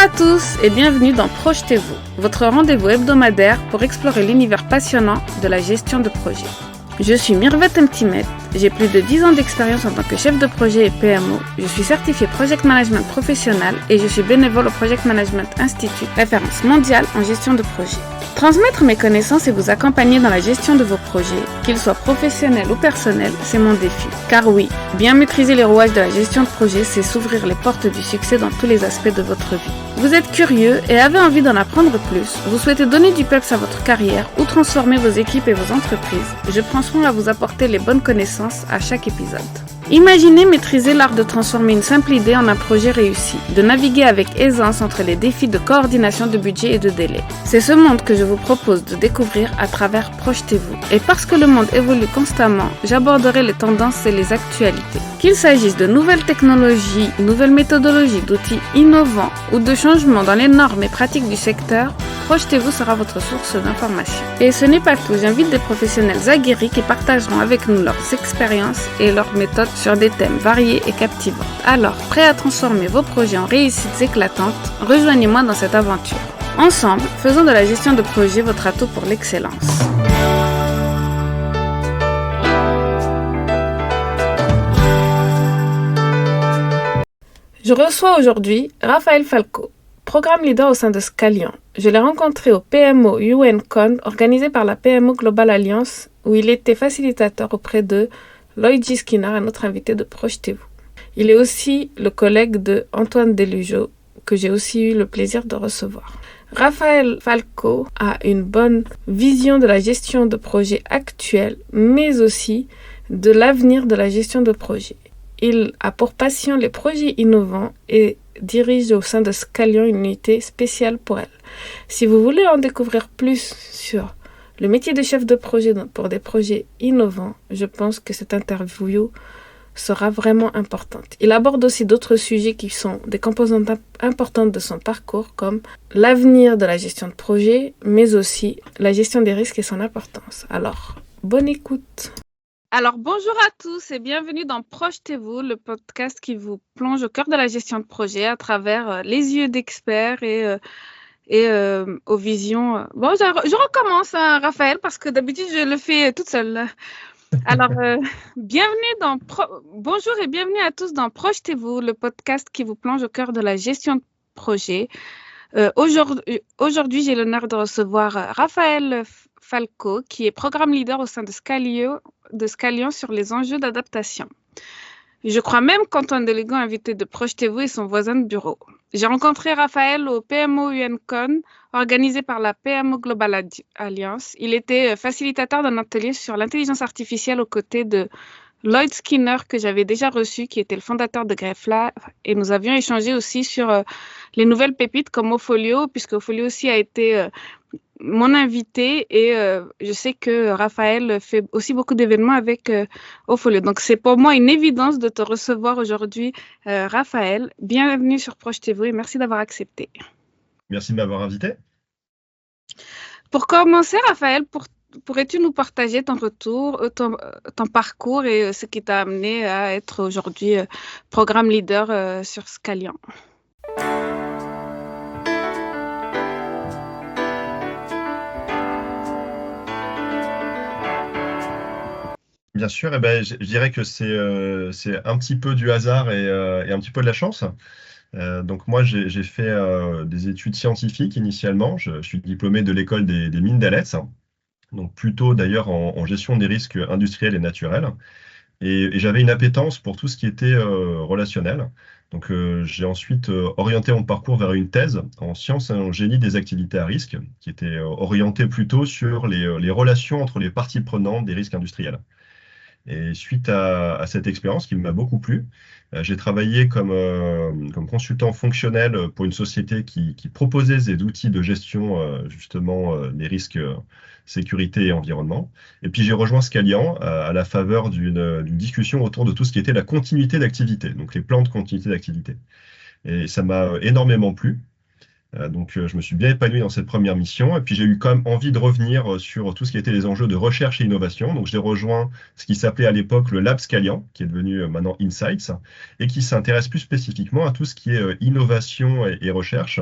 à tous et bienvenue dans Projetez-vous, votre rendez-vous hebdomadaire pour explorer l'univers passionnant de la gestion de projet. Je suis Mirvet Mtimet, j'ai plus de 10 ans d'expérience en tant que chef de projet et PMO, je suis certifié Project Management professionnel et je suis bénévole au Project Management Institute, référence mondiale en gestion de projet. Transmettre mes connaissances et vous accompagner dans la gestion de vos projets, qu'ils soient professionnels ou personnels, c'est mon défi. Car oui, bien maîtriser les rouages de la gestion de projet, c'est s'ouvrir les portes du succès dans tous les aspects de votre vie. Vous êtes curieux et avez envie d'en apprendre plus, vous souhaitez donner du peps à votre carrière ou transformer vos équipes et vos entreprises, je prends soin à vous apporter les bonnes connaissances à chaque épisode. Imaginez maîtriser l'art de transformer une simple idée en un projet réussi, de naviguer avec aisance entre les défis de coordination de budget et de délai. C'est ce monde que je vous propose de découvrir à travers Projetez-vous. Et parce que le monde évolue constamment, j'aborderai les tendances et les actualités. Qu'il s'agisse de nouvelles technologies, nouvelles méthodologies, d'outils innovants ou de changements dans les normes et pratiques du secteur, Projetez-vous sera votre source d'information. Et ce n'est pas tout, j'invite des professionnels aguerris qui partageront avec nous leurs expériences et leurs méthodes sur des thèmes variés et captivants. Alors, prêt à transformer vos projets en réussites éclatantes, rejoignez-moi dans cette aventure. Ensemble, faisons de la gestion de projet votre atout pour l'excellence. Je reçois aujourd'hui Raphaël Falco, programme leader au sein de Scalian. Je l'ai rencontré au PMO UNCon organisé par la PMO Global Alliance où il était facilitateur auprès de Lloyd J. Skinner, un autre invité de Projetez-vous. Il est aussi le collègue de Antoine Delugeau que j'ai aussi eu le plaisir de recevoir. Raphaël Falco a une bonne vision de la gestion de projet actuelle mais aussi de l'avenir de la gestion de projet. Il a pour passion les projets innovants et dirige au sein de Scalian une unité spéciale pour elle. Si vous voulez en découvrir plus sur le métier de chef de projet pour des projets innovants, je pense que cette interview sera vraiment importante. Il aborde aussi d'autres sujets qui sont des composantes importantes de son parcours, comme l'avenir de la gestion de projet, mais aussi la gestion des risques et son importance. Alors, bonne écoute. Alors, bonjour à tous et bienvenue dans Projetez-vous, le podcast qui vous plonge au cœur de la gestion de projet à travers les yeux d'experts et aux visions. Bon, je recommence, hein, Raphaël, parce que d'habitude, je le fais toute seule. Alors, bonjour et bienvenue à tous dans Projetez-vous, le podcast qui vous plonge au cœur de la gestion de projet. Aujourd'hui, j'ai l'honneur de recevoir Raphaël Falco, qui est programme leader au sein de Scalian sur les enjeux d'adaptation. Je crois même qu'Antoine Delugeau, invité de Projetez-vous, est son voisin de bureau. J'ai rencontré Raphaël au PMO UNCon, organisé par la PMO Global Alliance. Il était facilitateur d'un atelier sur l'intelligence artificielle aux côtés de Lloyd Skinner, que j'avais déjà reçu, qui était le fondateur de Grefla. Et nous avions échangé aussi sur les nouvelles pépites comme Ofolio, puisque Ofolio aussi a été mon invité et je sais que Raphaël fait aussi beaucoup d'événements avec Ofolio. Donc, c'est pour moi une évidence de te recevoir aujourd'hui, Raphaël. Bienvenue sur Projetez-vous et merci d'avoir accepté. Merci de m'avoir invité. Pour commencer, Raphaël, pourrais-tu nous partager ton retour, ton parcours et ce qui t'a amené à être aujourd'hui programme leader sur Scalian? Bien sûr, je dirais que c'est un petit peu du hasard et un petit peu de la chance. Donc moi, j'ai fait des études scientifiques initialement. Je suis diplômé de l'école des mines d'Aletz, donc plutôt d'ailleurs en gestion des risques industriels et naturels. Et j'avais une appétence pour tout ce qui était relationnel. Donc j'ai ensuite orienté mon parcours vers une thèse en sciences et en génie des activités à risque, qui était orientée plutôt sur les relations entre les parties prenantes des risques industriels. Et suite à cette expérience qui m'a beaucoup plu, j'ai travaillé comme consultant fonctionnel pour une société qui proposait des outils de gestion justement des risques sécurité et environnement. Et puis j'ai rejoint Scalian à la faveur d'une discussion autour de tout ce qui était la continuité d'activité, donc les plans de continuité d'activité. Et ça m'a énormément plu. Donc, je me suis bien épanoui dans cette première mission. Et puis, j'ai eu quand même envie de revenir sur tout ce qui était les enjeux de recherche et innovation. Donc, j'ai rejoint ce qui s'appelait à l'époque le Lab Scalian, qui est devenu maintenant Insights, et qui s'intéresse plus spécifiquement à tout ce qui est innovation et recherche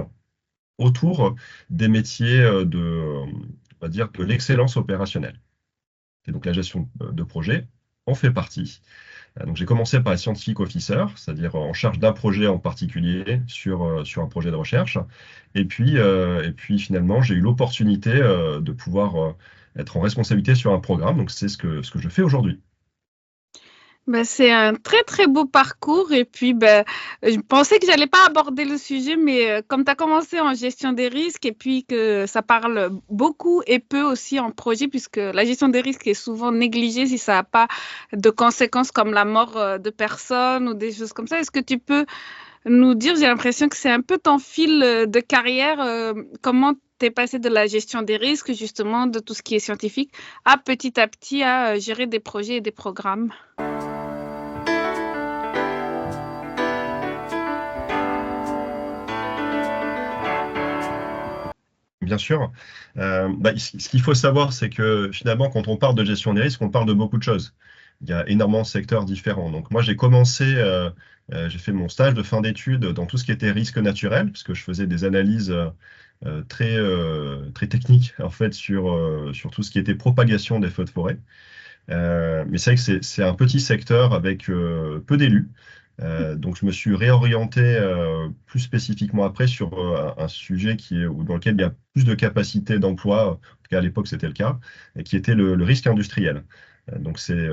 autour des métiers on va dire, de l'excellence opérationnelle. Et donc, la gestion de projet en fait partie. Donc j'ai commencé par être scientific officer, c'est-à-dire en charge d'un projet en particulier sur un projet de recherche. Et puis finalement, j'ai eu l'opportunité de pouvoir être en responsabilité sur un programme. Donc c'est ce que je fais aujourd'hui. Ben, c'est un très très beau parcours et puis ben, je pensais que j'allais pas aborder le sujet mais comme tu as commencé en gestion des risques et puis que ça parle beaucoup et peu aussi en projet puisque la gestion des risques est souvent négligée si ça n'a pas de conséquences comme la mort de personnes ou des choses comme ça. Est-ce que tu peux nous dire, j'ai l'impression que c'est un peu ton fil de carrière, comment tu es passé de la gestion des risques justement de tout ce qui est scientifique à petit à gérer des projets et des programmes? Bien sûr. Ce qu'il faut savoir, c'est que finalement, quand on parle de gestion des risques, on parle de beaucoup de choses. Il y a énormément de secteurs différents. Donc moi, j'ai fait mon stage de fin d'études dans tout ce qui était risque naturel, puisque je faisais des analyses très techniques en fait sur tout ce qui était propagation des feux de forêt. Mais c'est vrai que c'est un petit secteur avec peu d'élus. Donc je me suis réorienté plus spécifiquement après sur un sujet dans lequel il y a plus de capacité d'emploi, en tout cas à l'époque c'était le cas, et qui était le risque industriel. Donc c'est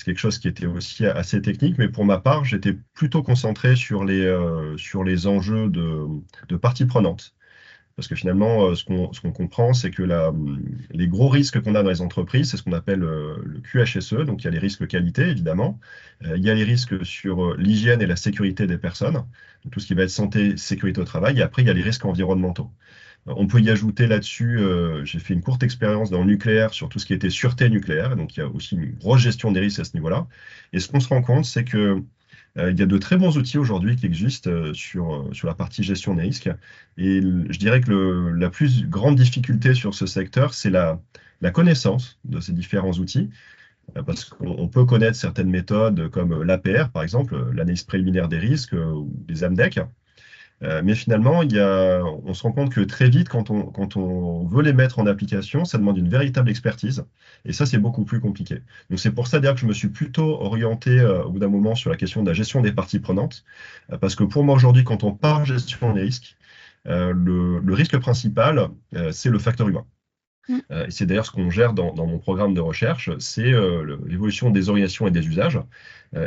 quelque chose qui était aussi assez technique, mais pour ma part, j'étais plutôt concentré sur les enjeux de parties prenantes. Parce que finalement, ce qu'on comprend, c'est que les gros risques qu'on a dans les entreprises, c'est ce qu'on appelle le QHSE. Donc, il y a les risques qualité, évidemment. Il y a les risques sur l'hygiène et la sécurité des personnes, donc tout ce qui va être santé, sécurité au travail. Et après, il y a les risques environnementaux. On peut y ajouter là-dessus, j'ai fait une courte expérience dans le nucléaire sur tout ce qui était sûreté nucléaire. Donc, il y a aussi une grosse gestion des risques à ce niveau-là. Et ce qu'on se rend compte, c'est que il y a de très bons outils aujourd'hui qui existent sur la partie gestion des risques. Et je dirais que la plus grande difficulté sur ce secteur, c'est la connaissance de ces différents outils. Parce qu'on peut connaître certaines méthodes comme l'APR, par exemple, l'analyse préliminaire des risques, ou les AMDEC. Mais finalement, on se rend compte que très vite, quand on veut les mettre en application, ça demande une véritable expertise. Et ça, c'est beaucoup plus compliqué. Donc, c'est pour ça d'ailleurs que je me suis plutôt orienté au bout d'un moment sur la question de la gestion des parties prenantes. Parce que pour moi, aujourd'hui, quand on parle gestion des risques, le risque principal, c'est le facteur humain. Et c'est d'ailleurs ce qu'on gère dans mon programme de recherche, c'est l'évolution des orientations et des usages.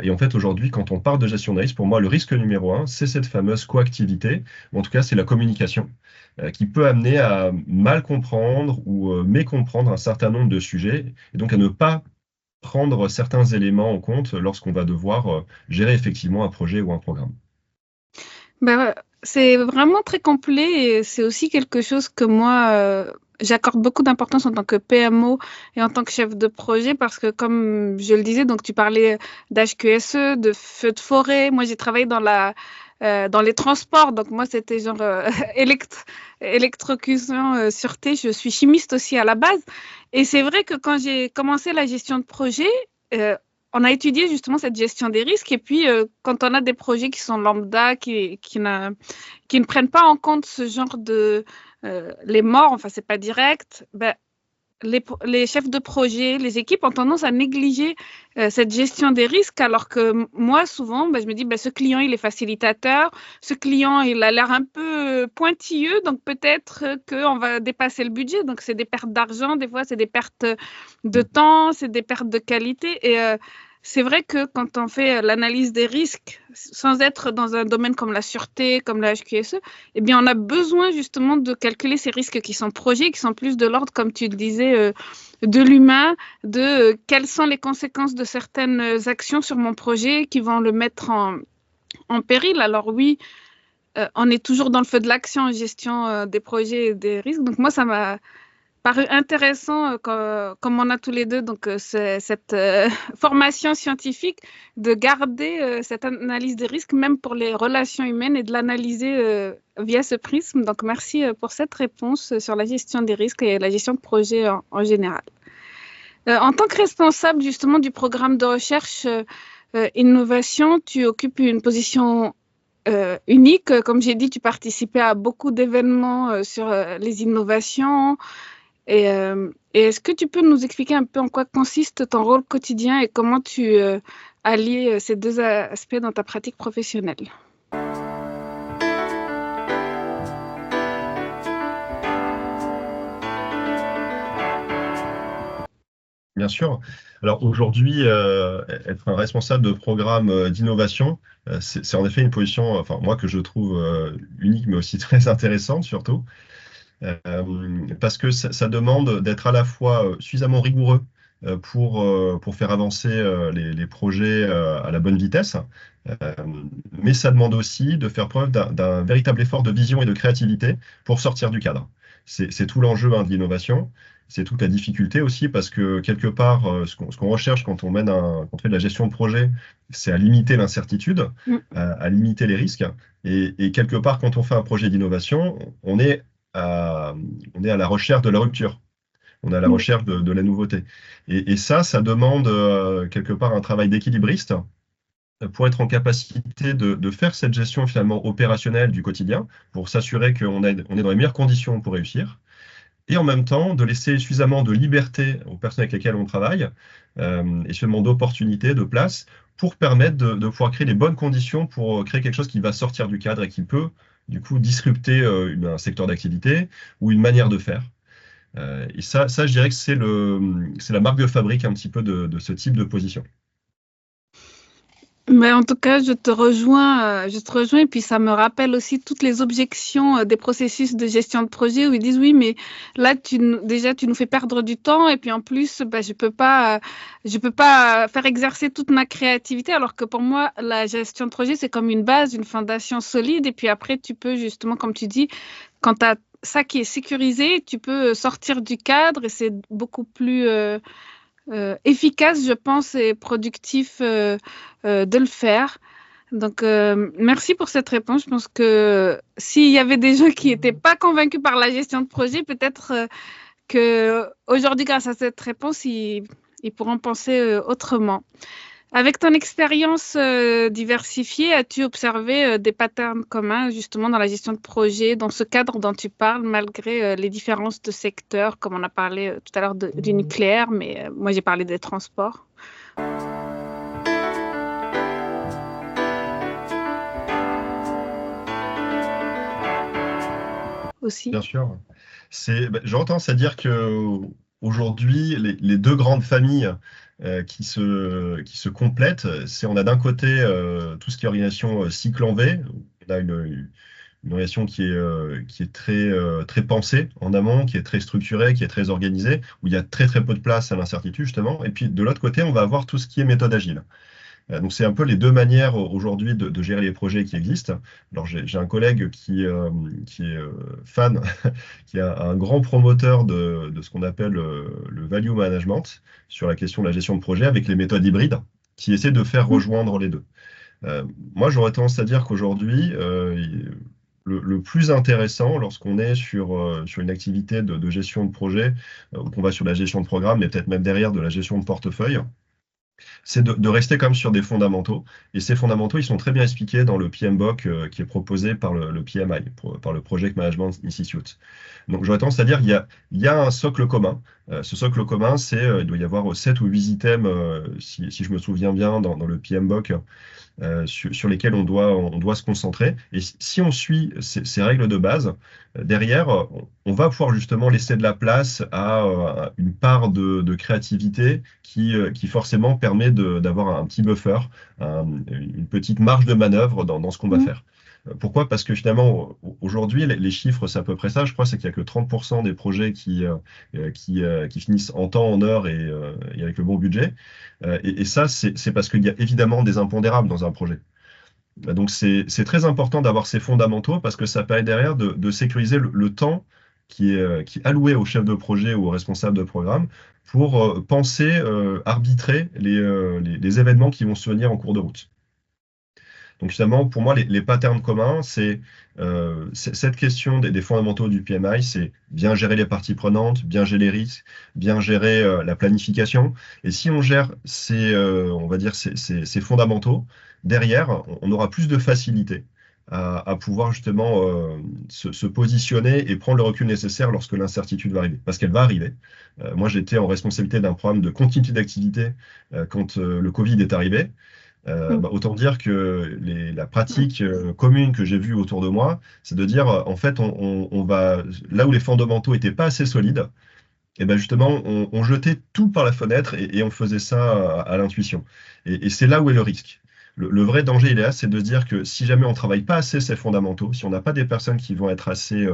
Et en fait, aujourd'hui, quand on parle de gestion des risques, pour moi, le risque numéro un, c'est cette fameuse coactivité, ou en tout cas, c'est la communication, qui peut amener à mal comprendre ou mécomprendre un certain nombre de sujets, et donc à ne pas prendre certains éléments en compte lorsqu'on va devoir gérer effectivement un projet ou un programme. Ben, c'est vraiment très complet et c'est aussi quelque chose que moi, j'accorde beaucoup d'importance en tant que PMO et en tant que chef de projet parce que comme je le disais, donc tu parlais d'HQSE, de feux de forêt. Moi, j'ai travaillé dans les transports, donc moi, c'était genre électrocution, sûreté. Je suis chimiste aussi à la base. Et c'est vrai que quand j'ai commencé la gestion de projet, on a étudié justement cette gestion des risques et puis quand on a des projets qui sont lambda, qui ne prennent pas en compte ce genre de les morts, enfin c'est pas direct, ben, les chefs de projet, les équipes ont tendance à négliger cette gestion des risques alors que moi souvent ben, je me dis ben, ce client il est facilitateur, ce client il a l'air un peu pointilleux donc peut-être qu'on va dépasser le budget donc c'est des pertes d'argent, des fois c'est des pertes de temps, c'est des pertes de qualité et c'est vrai que quand on fait l'analyse des risques, sans être dans un domaine comme la sûreté, comme la HQSE, eh bien, on a besoin justement de calculer ces risques qui sont projets, qui sont plus de l'ordre, comme tu le disais, de l'humain, de quelles sont les conséquences de certaines actions sur mon projet qui vont le mettre en péril. Alors oui, on est toujours dans le feu de l'action en gestion des projets et des risques. Donc moi, ça m'a paru intéressant, comme on a tous les deux donc cette formation scientifique, de garder cette analyse des risques, même pour les relations humaines, et de l'analyser via ce prisme. Donc, merci pour cette réponse sur la gestion des risques et la gestion de projet en général. En tant que responsable justement du programme de recherche innovation, tu occupes une position unique. Comme j'ai dit, tu participais à beaucoup d'événements sur les innovations. Et est-ce que tu peux nous expliquer un peu en quoi consiste ton rôle quotidien et comment tu allies ces deux aspects dans ta pratique professionnelle? Bien sûr. Alors aujourd'hui, être un responsable de programme d'innovation, c'est en effet une position, enfin moi que je trouve unique, mais aussi très intéressante surtout, parce que ça demande d'être à la fois suffisamment rigoureux pour faire avancer les projets à la bonne vitesse, euh, mais ça demande aussi de faire preuve d'un véritable effort de vision et de créativité pour sortir du cadre. C'est tout l'enjeu de l'innovation. C'est toute la difficulté aussi parce que quelque part, ce qu'on recherche quand quand on fait de la gestion de projet, c'est à limiter l'incertitude, à limiter les risques. Et quelque part, quand on fait un projet d'innovation, on est à la recherche de la rupture. On est à la recherche de la nouveauté. Et ça demande quelque part un travail d'équilibriste pour être en capacité de faire cette gestion finalement opérationnelle du quotidien, pour s'assurer on est dans les meilleures conditions pour réussir, et en même temps de laisser suffisamment de liberté aux personnes avec lesquelles on travaille, et suffisamment d'opportunités, de place, pour permettre de pouvoir créer les bonnes conditions pour créer quelque chose qui va sortir du cadre et qui peut, du coup, disrupter un secteur d'activité ou une manière de faire. Et ça, je dirais que c'est la marque de fabrique un petit peu de ce type de position. Mais en tout cas, je te rejoins et puis ça me rappelle aussi toutes les objections des processus de gestion de projet où ils disent oui, mais là déjà tu nous fais perdre du temps et puis en plus bah, je peux pas faire exercer toute ma créativité alors que pour moi la gestion de projet c'est comme une base, une fondation solide et puis après tu peux justement comme tu dis quand tu as ça qui est sécurisé, tu peux sortir du cadre et c'est beaucoup plus efficace, je pense, et productif de le faire. Donc, merci pour cette réponse. Je pense que s'il y avait des gens qui n'étaient pas convaincus par la gestion de projet, peut-être que aujourd'hui, grâce à cette réponse, ils pourront penser autrement. Avec ton expérience diversifiée, as-tu observé des patterns communs justement dans la gestion de projet, dans ce cadre dont tu parles, malgré les différences de secteurs, comme on a parlé tout à l'heure du nucléaire, mais moi j'ai parlé des transports aussi. Bien sûr. J'aurais tendance à dire que aujourd'hui, les deux grandes familles qui se complètent, on a d'un côté tout ce qui est organisation cycle en V. On a une organisation qui est très pensée en amont, qui est très structurée, qui est très organisée, où il y a très très peu de place à l'incertitude justement. Et puis de l'autre côté, on va avoir tout ce qui est méthode agile. Donc c'est un peu les deux manières aujourd'hui de gérer les projets qui existent. Alors j'ai un collègue qui est fan, qui est un grand promoteur de ce qu'on appelle le value management sur la question de la gestion de projet avec les méthodes hybrides, qui essaient de faire rejoindre les deux. Moi j'aurais tendance à dire qu'aujourd'hui, le plus intéressant lorsqu'on est sur une activité de gestion de projet, qu'on va sur la gestion de programme, mais peut-être même derrière de la gestion de portefeuille, c'est de rester comme sur des fondamentaux. Et ces fondamentaux, ils sont très bien expliqués dans le PMBOK qui est proposé par le PMI, par le Project Management Institute. Donc j'aurais tendance à dire il y a un socle commun. Ce socle commun, il doit y avoir 7 ou 8 items, si je me souviens bien, dans le PMBOK, sur lesquels on doit se concentrer. Et si on suit ces règles de base, derrière, on va pouvoir justement laisser de la place à une part de créativité qui forcément permet d'avoir un petit buffer, une petite marge de manœuvre dans ce qu'on va faire. Pourquoi? Parce que finalement, aujourd'hui, les chiffres, c'est à peu près ça. Je crois c'est qu'il n'y a que 30% des projets qui finissent en temps, en heure et avec le bon budget. Et ça, c'est parce qu'il y a évidemment des impondérables dans un projet. Donc, c'est très important d'avoir ces fondamentaux parce que ça permet derrière de sécuriser le temps qui est alloué au chef de projet ou au responsable de programme pour penser, arbitrer les événements qui vont se venir en cours de route. Donc finalement, pour moi, les patterns communs, c'est cette question des fondamentaux du PMI, c'est bien gérer les parties prenantes, bien gérer les risques, bien gérer la planification. Et si on gère on va dire ces fondamentaux, derrière, on aura plus de facilité à pouvoir justement se positionner et prendre le recul nécessaire lorsque l'incertitude va arriver. Parce qu'elle va arriver. Moi, j'étais en responsabilité d'un programme de continuité d'activité quand le Covid est arrivé. Autant dire que la pratique commune que j'ai vue autour de moi, c'est de dire, en fait, on va là où les fondamentaux étaient pas assez solides, et ben justement, on jetait tout par la fenêtre et on faisait ça à l'intuition. Et c'est là où est le risque. Le vrai danger, il est là, c'est de se dire que si jamais on travaille pas assez ces fondamentaux, si on n'a pas des personnes qui vont être assez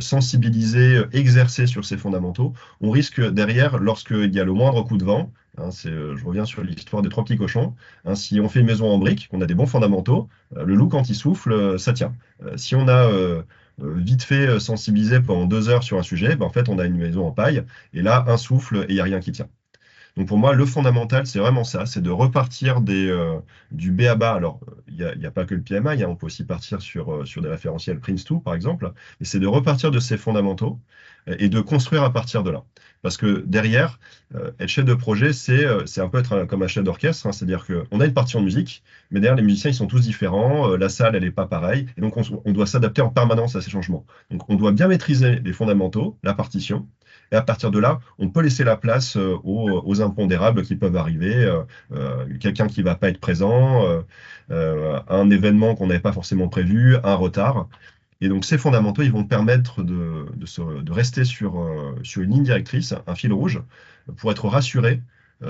sensibilisées, exercées sur ces fondamentaux, on risque derrière, lorsqu'il y a le moindre coup de vent, hein, je reviens sur l'histoire des trois petits cochons, hein, si on fait une maison en briques, qu'on a des bons fondamentaux, le loup quand il souffle, ça tient. Si on a vite fait sensibilisé pendant 2 heures sur un sujet, ben en fait on a une maison en paille, et là un souffle et il n'y a rien qui tient. Donc pour moi, le fondamental, c'est vraiment ça, c'est de repartir du B à bas. Alors, il y a pas que le PMI, hein, on peut aussi partir sur des référentiels Prince2, par exemple, mais c'est de repartir de ces fondamentaux et de construire à partir de là. Parce que derrière, être chef de projet, c'est un peu être comme un chef d'orchestre, hein, c'est-à-dire qu'on a une partition de musique, mais derrière, les musiciens, ils sont tous différents, la salle, elle n'est pas pareille, et donc on doit s'adapter en permanence à ces changements. Donc on doit bien maîtriser les fondamentaux, la partition, et à partir de là, on peut laisser la place aux impondérables qui peuvent arriver, quelqu'un qui ne va pas être présent, un événement qu'on n'avait pas forcément prévu, un retard. Et donc ces fondamentaux, ils vont permettre de rester sur une ligne directrice, un fil rouge, pour être rassuré,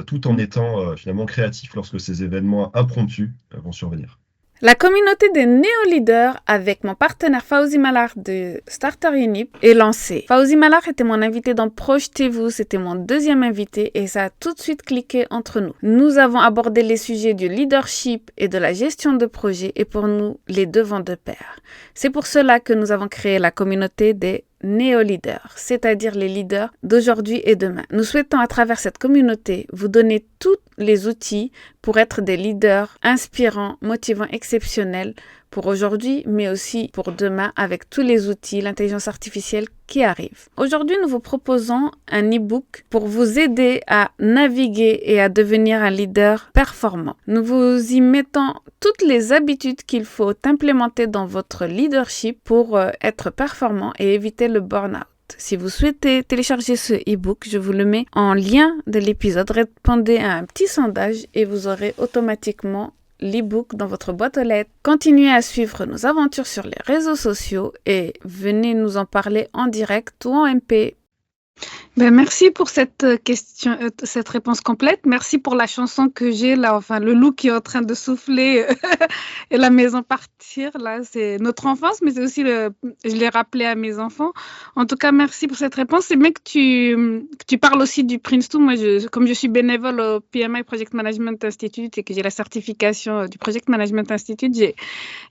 tout en étant finalement créatif lorsque ces événements impromptus vont survenir. La communauté des néo-leaders avec mon partenaire Fawzi Malak de Starter Unip est lancée. Fawzi Malak était mon invité dans Projetez-vous, c'était mon deuxième invité et ça a tout de suite cliqué entre nous. Nous avons abordé les sujets du leadership et de la gestion de projet et pour nous, les deux vont de pair. C'est pour cela que nous avons créé la communauté des néo-leaders, c'est-à-dire les leaders d'aujourd'hui et demain. Nous souhaitons à travers cette communauté vous donner tous les outils pour être des leaders inspirants, motivants, exceptionnels pour aujourd'hui, mais aussi pour demain avec tous les outils, l'intelligence artificielle qui arrive. Aujourd'hui, nous vous proposons un e-book pour vous aider à naviguer et à devenir un leader performant. Nous vous y mettons toutes les habitudes qu'il faut implémenter dans votre leadership pour être performant et éviter le burn-out. Si vous souhaitez télécharger ce e-book, je vous le mets en lien de l'épisode. Répondez à un petit sondage et vous aurez automatiquement l'e-book dans votre boîte aux lettres. Continuez à suivre nos aventures sur les réseaux sociaux et venez nous en parler en direct ou en MP. Merci pour cette question, cette réponse complète. Merci pour la chanson que j'ai là, enfin le loup qui est en train de souffler et la maison partir. Là, c'est notre enfance, mais c'est aussi je l'ai rappelé à mes enfants. En tout cas, merci pour cette réponse. C'est bien que tu parles aussi du Prince2. Moi, comme je suis bénévole au PMI Project Management Institute et que j'ai la certification du Project Management Institute,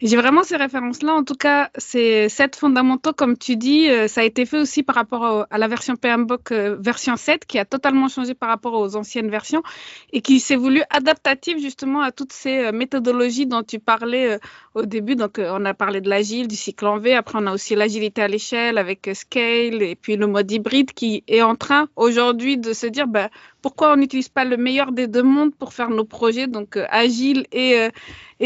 j'ai vraiment ces références-là. En tout cas, c'est 7 fondamentaux, comme tu dis. Ça a été fait aussi par rapport à la version PMBOK version 7 qui a totalement changé par rapport aux anciennes versions et qui s'est voulu adaptative justement à toutes ces méthodologies dont tu parlais au début. Donc, on a parlé de l'agile, du cycle en V. Après, on a aussi l'agilité à l'échelle avec Scale et puis le mode hybride qui est en train aujourd'hui de se dire pourquoi on n'utilise pas le meilleur des deux mondes pour faire nos projets, donc agile et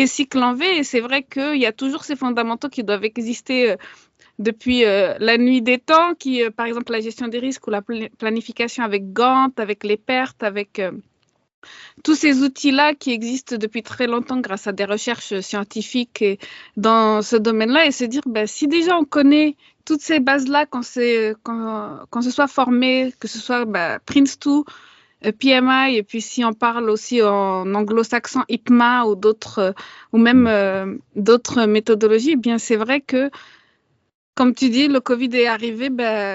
cycle en V. Et c'est vrai qu'il y a toujours ces fondamentaux qui doivent exister depuis la nuit des temps, par exemple la gestion des risques ou la planification avec Gantt, avec les pertes, avec tous ces outils-là qui existent depuis très longtemps grâce à des recherches scientifiques dans ce domaine-là, et se dire si déjà on connaît toutes ces bases-là, quand se soit formé, que ce soit Prince2, PMI, et puis si on parle aussi en anglo-saxon IPMA ou d'autres, ou même d'autres méthodologies, c'est vrai que comme tu dis, le Covid est arrivé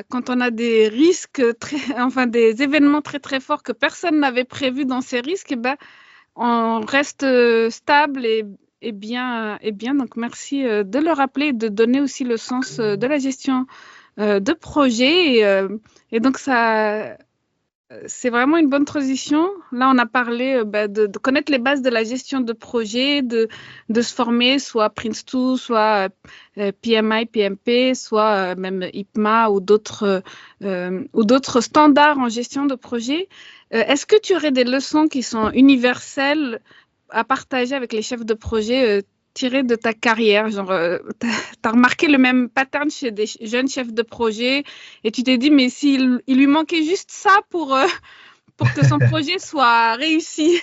quand on a des risques, des événements très très forts que personne n'avait prévus dans ces risques, on reste stable et bien. Donc merci de le rappeler et de donner aussi le sens de la gestion de projet. Et donc, c'est vraiment une bonne transition. Là, on a parlé de connaître les bases de la gestion de projet, de se former, soit Prince2, soit PMI, PMP, soit même IPMA ou d'autres standards en gestion de projet. Est-ce que tu aurais des leçons qui sont universelles à partager avec les chefs de projet tirées de ta carrière? Genre, t'as remarqué le même pattern chez des jeunes chefs de projet et tu t'es dit, mais s'il lui manquait juste ça pour que son projet soit réussi.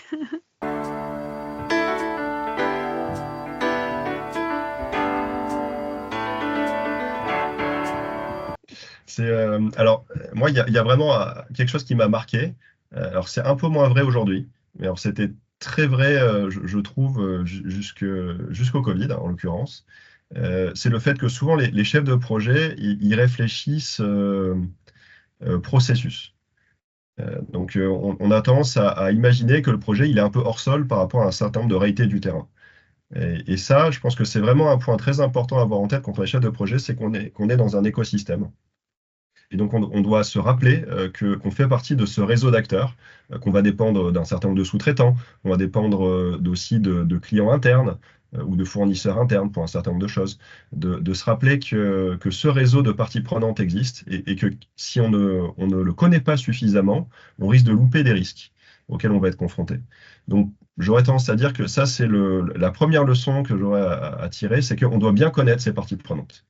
Alors, moi, il y a vraiment quelque chose qui m'a marqué. Alors, c'est un peu moins vrai aujourd'hui, mais alors, c'était très vrai, je trouve, jusqu'au Covid, en l'occurrence. C'est le fait que souvent, les chefs de projet, ils réfléchissent processus. Donc, on a tendance à imaginer que le projet, il est un peu hors sol par rapport à un certain nombre de réalités du terrain. Et ça, je pense que c'est vraiment un point très important à avoir en tête quand on est chef de projet, c'est qu'on est dans un écosystème. Et donc, on doit se rappeler qu'on fait partie de ce réseau d'acteurs, qu'on va dépendre d'un certain nombre de sous-traitants, on va dépendre aussi de clients internes ou de fournisseurs internes pour un certain nombre de choses. De se rappeler que ce réseau de parties prenantes existe et que si on ne le connaît pas suffisamment, on risque de louper des risques auxquels on va être confronté. Donc, j'aurais tendance à dire que ça, c'est la première leçon que j'aurais à tirer, c'est qu'on doit bien connaître ces parties prenantes.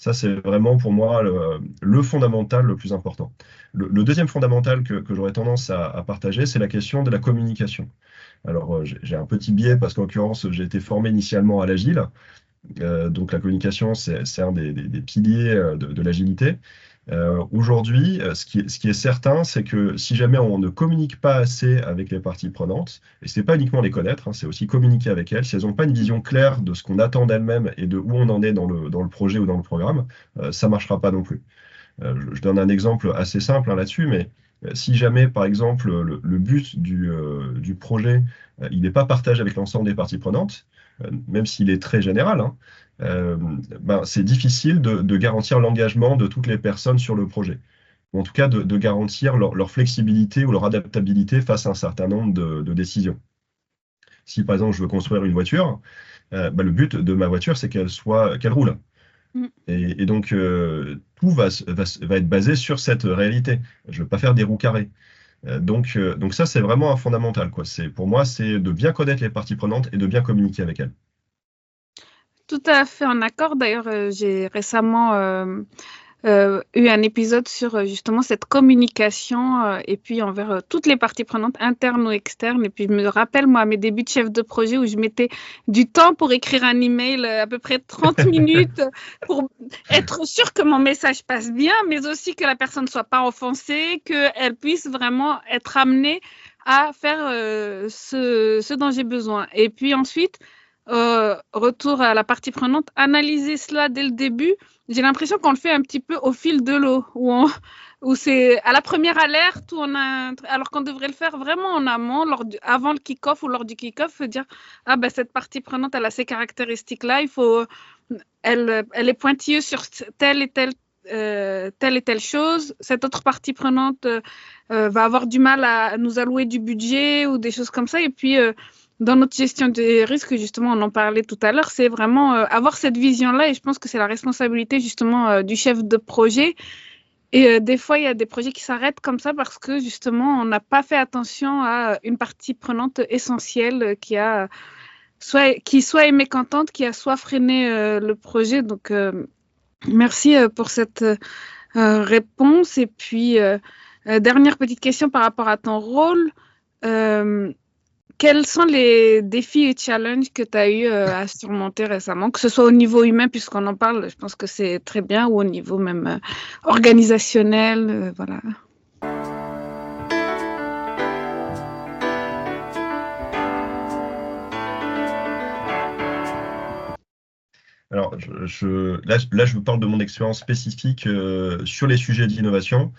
Ça, c'est vraiment pour moi le fondamental le plus important. Le deuxième fondamental que j'aurais tendance à partager, c'est la question de la communication. Alors, j'ai un petit biais parce qu'en l'occurrence, j'ai été formé initialement à l'agile. Donc, la communication, c'est un des piliers de l'agilité. Aujourd'hui, ce qui est certain, c'est que si jamais on ne communique pas assez avec les parties prenantes, et ce n'est pas uniquement les connaître, c'est aussi communiquer avec elles, si elles n'ont pas une vision claire de ce qu'on attend d'elles-mêmes et de où on en est dans le projet ou dans le programme, ça ne marchera pas non plus. Je donne un exemple assez simple là-dessus, mais si jamais, par exemple, le but du projet, il n'est pas partagé avec l'ensemble des parties prenantes, même s'il est très général, c'est difficile de garantir l'engagement de toutes les personnes sur le projet. Ou en tout cas, de garantir leur flexibilité ou leur adaptabilité face à un certain nombre de décisions. Si, par exemple, je veux construire une voiture, le but de ma voiture, c'est qu'elle roule. Et donc, tout va être basé sur cette réalité. Je ne veux pas faire des roues carrées. Donc ça, c'est vraiment un fondamental, quoi. Pour moi, c'est de bien connaître les parties prenantes et de bien communiquer avec elles. Tout à fait en accord. D'ailleurs, j'ai récemment eu un épisode sur justement cette communication et puis envers toutes les parties prenantes, internes ou externes. Et puis, je me rappelle, moi, à mes débuts de chef de projet où je mettais du temps pour écrire un email, à peu près 30 minutes, pour être sûr que mon message passe bien, mais aussi que la personne ne soit pas offensée, qu'elle puisse vraiment être amenée à faire ce dont j'ai besoin. Et puis ensuite, retour à la partie prenante, analyser cela dès le début. J'ai l'impression qu'on le fait un petit peu au fil de l'eau, où c'est à la première alerte, alors qu'on devrait le faire vraiment en amont, avant le kick-off ou lors du kick-off, dire cette partie prenante, elle a ces caractéristiques-là, elle est pointilleuse sur telle et telle chose. Cette autre partie prenante va avoir du mal à nous allouer du budget ou des choses comme ça. Et puis, dans notre gestion des risques, justement, on en parlait tout à l'heure, c'est vraiment avoir cette vision-là et je pense que c'est la responsabilité justement du chef de projet. Et des fois, il y a des projets qui s'arrêtent comme ça parce que justement, on n'a pas fait attention à une partie prenante essentielle qui soit est mécontente, qui a soit freiné le projet. Donc, merci pour cette réponse. Et puis, dernière petite question par rapport à ton rôle. Quels sont les défis et challenges que tu as eu à surmonter récemment, que ce soit au niveau humain, puisqu'on en parle, je pense que c'est très bien, ou au niveau même organisationnel, voilà. Alors, là, je vous parle de mon expérience spécifique sur les sujets d'innovation.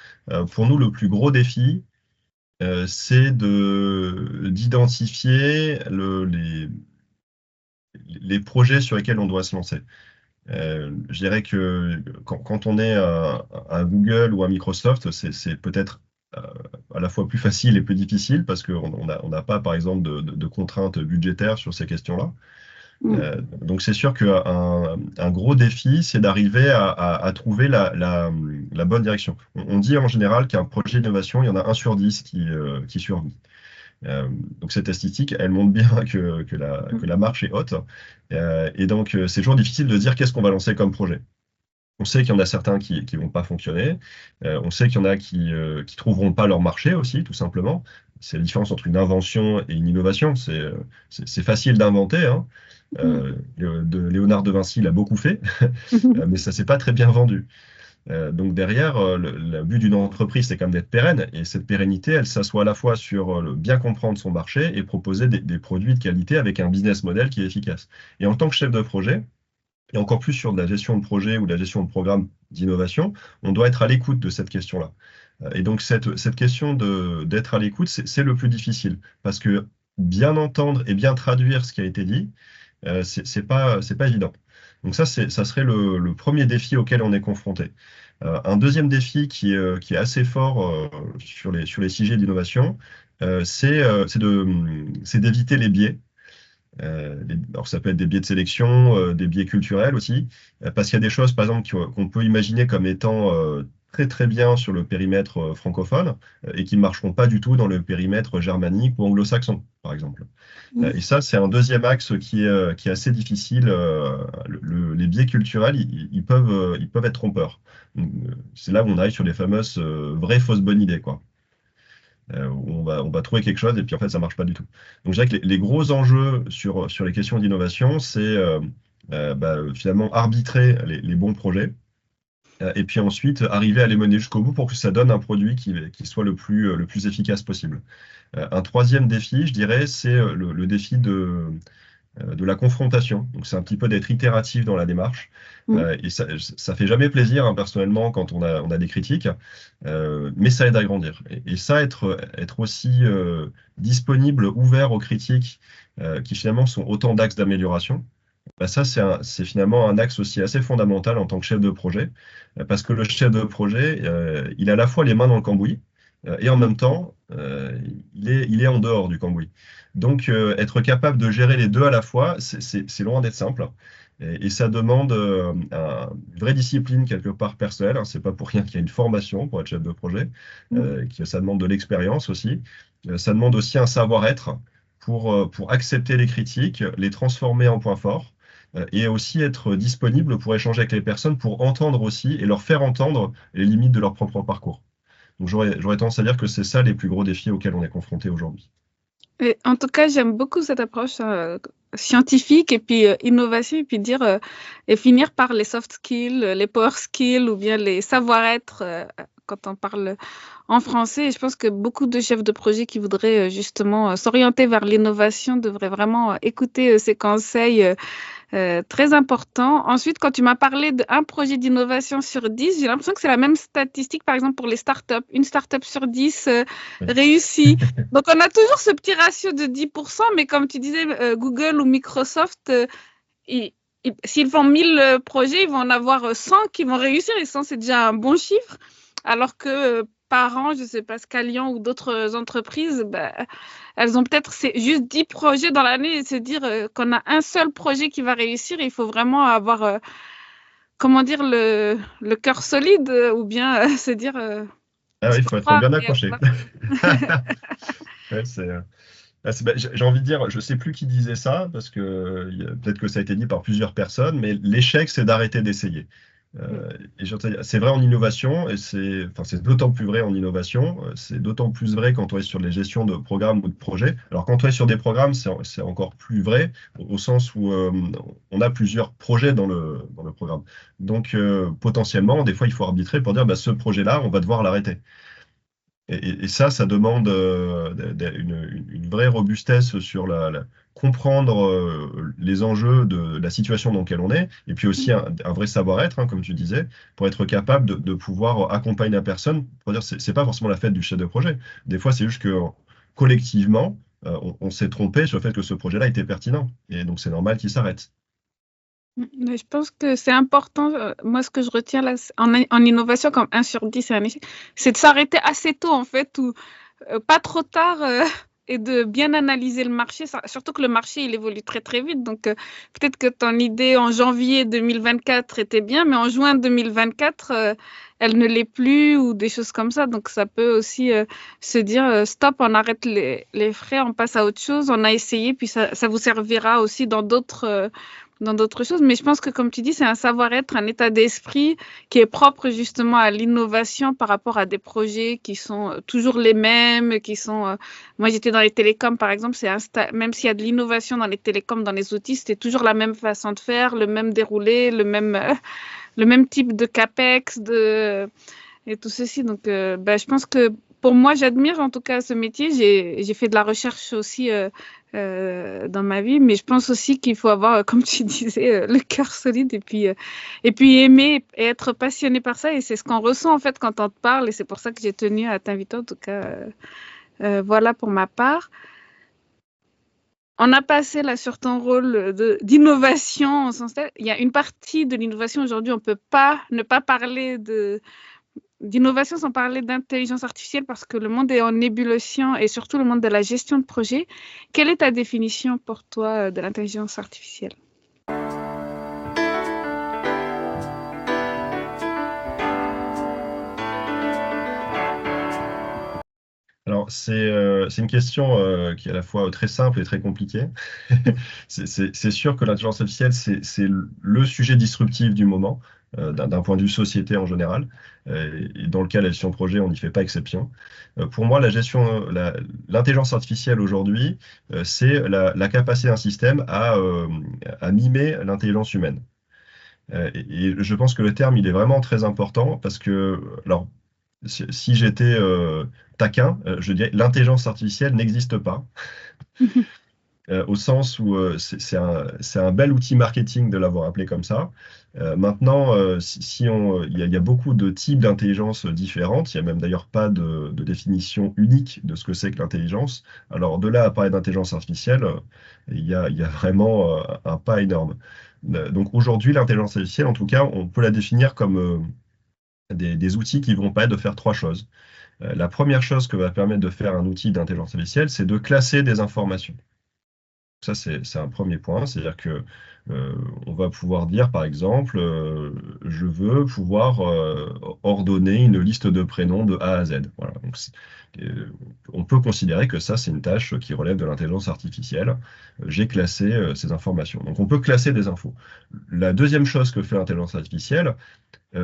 Pour nous, le plus gros défi, c'est d'identifier les projets sur lesquels on doit se lancer. Je dirais que quand on est à Google ou à Microsoft, c'est peut-être à la fois plus facile et plus difficile parce qu'on n'a pas, par exemple, de contraintes budgétaires sur ces questions-là. Mm. Donc c'est sûr qu'un gros défi, c'est d'arriver à trouver la bonne direction. On dit en général qu'un projet d'innovation, il y en a 1 sur 10 qui survit. Donc cette statistique, elle montre bien que la marche est haute. Et donc c'est toujours difficile de dire qu'est-ce qu'on va lancer comme projet. On sait qu'il y en a certains qui vont pas fonctionner. On sait qu'il y en a qui trouveront pas leur marché aussi, tout simplement. C'est la différence entre une invention et une innovation. C'est facile d'inventer, hein. Léonard de Vinci l'a beaucoup fait, mais ça s'est pas très bien vendu. Donc derrière, le but d'une entreprise, c'est quand même d'être pérenne. Et cette pérennité, elle s'assoit à la fois sur bien comprendre son marché et proposer des produits de qualité avec un business model qui est efficace. Et en tant que chef de projet, et encore plus sur de la gestion de projet ou de la gestion de programme d'innovation, on doit être à l'écoute de cette question-là. Et donc cette question d'être à l'écoute, c'est le plus difficile. Parce que bien entendre et bien traduire ce qui a été dit, c'est pas évident. Donc ça serait le premier défi auquel on est confronté. Un deuxième défi qui est assez fort sur les sujets d'innovation, c'est d'éviter les biais. Alors ça peut être des biais de sélection, des biais culturels aussi, parce qu'il y a des choses, par exemple, qu'on peut imaginer comme étant très très bien sur le périmètre francophone et qui ne marcheront pas du tout dans le périmètre germanique ou anglo-saxon, par exemple. Et ça, c'est un deuxième axe qui est assez difficile. Les biais culturels, ils peuvent être trompeurs. C'est là où on arrive sur les fameuses vraies fausses bonnes idées, quoi. Où on va trouver quelque chose et puis en fait ça marche pas du tout. Donc je dirais que les gros enjeux sur les questions d'innovation, c'est finalement arbitrer les bons projets et puis ensuite arriver à les mener jusqu'au bout pour que ça donne un produit qui soit le plus efficace possible. Un troisième défi, je dirais, c'est le défi de la confrontation. Donc c'est un petit peu d'être itératif dans la démarche. Et ça fait jamais plaisir, hein, personnellement, quand on a des critiques, mais ça aide à grandir. Et ça, être aussi disponible, ouvert aux critiques qui finalement sont autant d'axes d'amélioration, bah ça, c'est finalement un axe aussi assez fondamental en tant que chef de projet, parce que le chef de projet, il a à la fois les mains dans le cambouis, et en même temps, il est en dehors du cambouis. Donc, être capable de gérer les deux à la fois, c'est loin d'être simple. Et ça demande une vraie discipline quelque part personnelle, hein. C'est pas pour rien qu'il y a une formation pour être chef de projet. Ça demande de l'expérience aussi. Ça demande aussi un savoir-être pour accepter les critiques, les transformer en points forts, et aussi être disponible pour échanger avec les personnes, pour entendre aussi et leur faire entendre les limites de leur propre parcours. Donc j'aurais tendance à dire que c'est ça les plus gros défis auxquels on est confronté aujourd'hui. Et en tout cas, j'aime beaucoup cette approche scientifique et puis innovation et puis et finir par les soft skills, les power skills ou bien les savoir-être quand on parle en français. Et je pense que beaucoup de chefs de projet qui voudraient justement s'orienter vers l'innovation devraient vraiment écouter ces conseils très important. Ensuite, quand tu m'as parlé d'un projet d'innovation sur 10, j'ai l'impression que c'est la même statistique, par exemple, pour les startups. Une startup sur 10 réussit. Donc, on a toujours ce petit ratio de 10%, mais comme tu disais, Google ou Microsoft, s'ils font 1000 projets, ils vont en avoir 100 qui vont réussir, et 100, c'est déjà un bon chiffre. Alors que par an, je ne sais pas, Scalian ou d'autres entreprises, elles ont peut-être juste 10 projets dans l'année et se dire qu'on a un seul projet qui va réussir. Il faut vraiment avoir, comment dire, le cœur solide ou bien se dire... Ah oui, il faut être bien accroché. Ouais, j'ai envie de dire, je ne sais plus qui disait ça, parce que peut-être que ça a été dit par plusieurs personnes, mais l'échec, c'est d'arrêter d'essayer. Et c'est vrai en innovation, et c'est d'autant plus vrai en innovation, c'est d'autant plus vrai quand on est sur les gestions de programmes ou de projets. Alors quand on est sur des programmes, c'est encore plus vrai, au sens où on a plusieurs projets dans le programme. Donc potentiellement, des fois, il faut arbitrer pour dire, ce projet-là, on va devoir l'arrêter. Et ça demande une vraie robustesse sur comprendre les enjeux de la situation dans laquelle on est, et puis aussi un vrai savoir-être, hein, comme tu disais, pour être capable de pouvoir accompagner la personne. Pour dire, c'est pas forcément la fête du chef de projet. Des fois, c'est juste que collectivement, on s'est trompé sur le fait que ce projet-là était pertinent. Et donc, c'est normal qu'il s'arrête. Mais je pense que c'est important. Moi, ce que je retiens là, en innovation, comme 1 sur 10, c'est un échec, c'est de s'arrêter assez tôt, en fait, ou pas trop tard, et de bien analyser le marché. Surtout que le marché, il évolue très, très vite. Donc, peut-être que ton idée en janvier 2024 était bien, mais en juin 2024, elle ne l'est plus, ou des choses comme ça. Donc, ça peut aussi se dire, stop, on arrête les frais, on passe à autre chose, on a essayé, puis ça vous servira aussi dans d'autres choses. Mais je pense que, comme tu dis, c'est un savoir-être, un état d'esprit qui est propre justement à l'innovation par rapport à des projets qui sont toujours les mêmes, qui sont... Moi, j'étais dans les télécoms, par exemple, même s'il y a de l'innovation dans les télécoms, dans les outils, c'était toujours la même façon de faire, le même déroulé, le même type de CAPEX, et tout ceci. Donc, je pense que pour moi, j'admire en tout cas ce métier. J'ai fait de la recherche aussi dans ma vie, mais je pense aussi qu'il faut avoir, comme tu disais, le cœur solide et puis aimer et être passionné par ça. Et c'est ce qu'on ressent en fait quand on te parle, et c'est pour ça que j'ai tenu à t'inviter. En tout cas, voilà pour ma part. On a passé là sur ton rôle d'innovation en sens tel. Il y a une partie de l'innovation aujourd'hui, on ne peut pas ne pas parler d'innovation sans parler d'intelligence artificielle, parce que le monde est en ébullition, et surtout le monde de la gestion de projet. Quelle est ta définition pour toi de l'intelligence artificielle? Alors, c'est une question qui est à la fois très simple et très compliquée. C'est sûr que l'intelligence artificielle, c'est le sujet disruptif du moment, d'un point de vue société en général. Et dans le cas de la gestion de projet, on n'y fait pas exception. Pour moi, l'intelligence artificielle aujourd'hui, c'est la capacité d'un système à mimer l'intelligence humaine. Et je pense que le terme, il est vraiment très important parce que, alors, si j'étais taquin, je dirais l'intelligence artificielle n'existe pas, au sens où c'est un bel outil marketing de l'avoir appelé comme ça. Maintenant, il y a beaucoup de types d'intelligence différentes. Il n'y a même d'ailleurs pas de définition unique de ce que c'est que l'intelligence. Alors, de là à parler d'intelligence artificielle, il y a vraiment un pas énorme. Donc aujourd'hui, l'intelligence artificielle, en tout cas, on peut la définir comme des outils qui vont permettre de faire 3 choses. La première chose que va permettre de faire un outil d'intelligence artificielle, c'est de classer des informations. Ça, c'est un premier point, c'est-à-dire que on va pouvoir dire, par exemple, je veux pouvoir ordonner une liste de prénoms de A à Z. Voilà. Donc, on peut considérer que ça, c'est une tâche qui relève de l'intelligence artificielle. J'ai classé ces informations. Donc, on peut classer des infos. La deuxième chose que fait l'intelligence artificielle,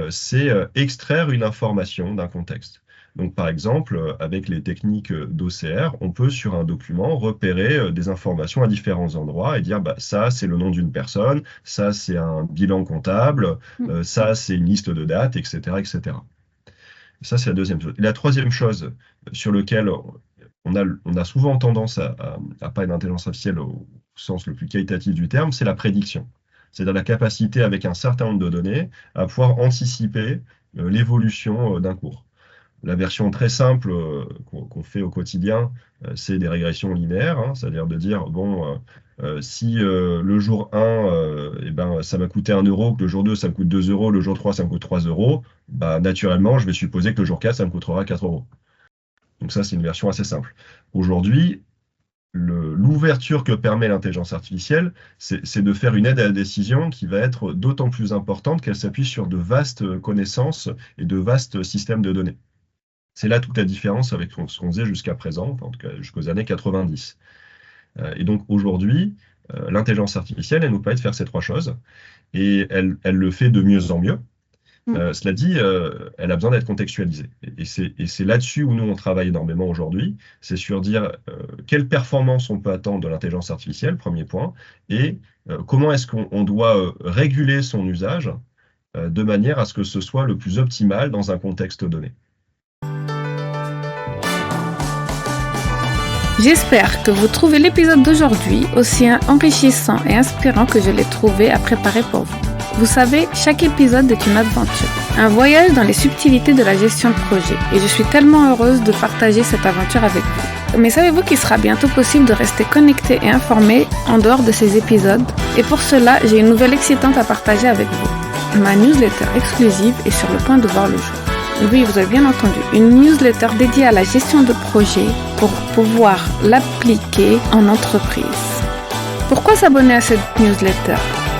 c'est extraire une information d'un contexte. Donc, par exemple, avec les techniques d'OCR, on peut, sur un document, repérer des informations à différents endroits et dire, ça, c'est le nom d'une personne, ça, c'est un bilan comptable, ça, c'est une liste de dates, etc., etc. Ça, c'est la deuxième chose. Et la troisième chose sur laquelle on a souvent tendance à parler d'intelligence artificielle au sens le plus qualitatif du terme, c'est la prédiction. C'est-à-dire la capacité, avec un certain nombre de données, à pouvoir anticiper l'évolution d'un cours. La version très simple qu'on fait au quotidien, c'est des régressions linéaires, hein, c'est-à-dire de dire, bon, si le jour 1, ça m'a coûté 1 euro, que le jour 2, ça me coûte 2 euros, le jour 3, ça me coûte 3 euros, naturellement, je vais supposer que le jour 4, ça me coûtera 4 euros. Donc ça, c'est une version assez simple. Aujourd'hui, l'ouverture que permet l'intelligence artificielle, c'est de faire une aide à la décision qui va être d'autant plus importante qu'elle s'appuie sur de vastes connaissances et de vastes systèmes de données. C'est là toute la différence avec ce qu'on faisait jusqu'à présent, enfin, en tout cas jusqu'aux années 90. Et donc aujourd'hui, l'intelligence artificielle, elle nous permet de faire ces 3 choses, et elle le fait de mieux en mieux. Cela dit, elle a besoin d'être contextualisée. Et c'est là-dessus où nous, on travaille énormément aujourd'hui. C'est sur dire quelle performance on peut attendre de l'intelligence artificielle, premier point, et comment est-ce qu'on doit réguler son usage de manière à ce que ce soit le plus optimal dans un contexte donné. J'espère que vous trouvez l'épisode d'aujourd'hui aussi enrichissant et inspirant que je l'ai trouvé à préparer pour vous. Vous savez, chaque épisode est une aventure, un voyage dans les subtilités de la gestion de projet, et je suis tellement heureuse de partager cette aventure avec vous. Mais savez-vous qu'il sera bientôt possible de rester connecté et informé en dehors de ces épisodes? Et pour cela, j'ai une nouvelle excitante à partager avec vous. Ma newsletter exclusive est sur le point de voir le jour. Oui, vous avez bien entendu, une newsletter dédiée à la gestion de projet pour pouvoir l'appliquer en entreprise. Pourquoi s'abonner à cette newsletter?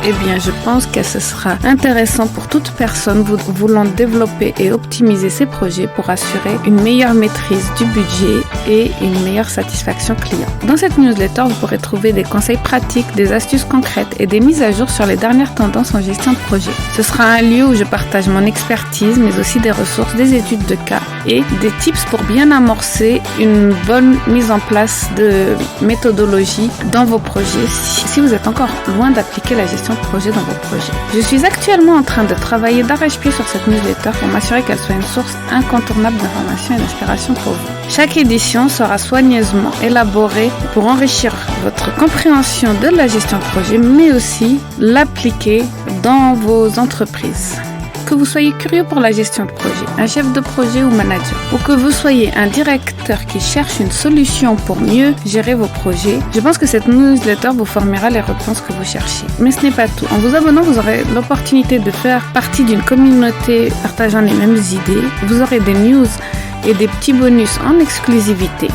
Eh bien, je pense que ce sera intéressant pour toute personne voulant développer et optimiser ses projets pour assurer une meilleure maîtrise du budget et une meilleure satisfaction client. Dans cette newsletter, vous pourrez trouver des conseils pratiques, des astuces concrètes et des mises à jour sur les dernières tendances en gestion de projet. Ce sera un lieu où je partage mon expertise, mais aussi des ressources, des études de cas et des tips pour bien amorcer une bonne mise en place de méthodologie dans vos projets si vous êtes encore loin d'appliquer la gestion de projet dans vos projets. Je suis actuellement en train de travailler d'arrache-pied sur cette newsletter pour m'assurer qu'elle soit une source incontournable d'information et d'inspiration pour vous. Chaque édition sera soigneusement élaborée pour enrichir votre compréhension de la gestion de projet, mais aussi l'appliquer dans vos entreprises. Que vous soyez curieux pour la gestion de projet, un chef de projet ou manager, ou que vous soyez un directeur qui cherche une solution pour mieux gérer vos projets, je pense que cette newsletter vous formera les réponses que vous cherchez. Mais ce n'est pas tout. En vous abonnant, vous aurez l'opportunité de faire partie d'une communauté partageant les mêmes idées. Vous aurez des news et des petits bonus en exclusivité.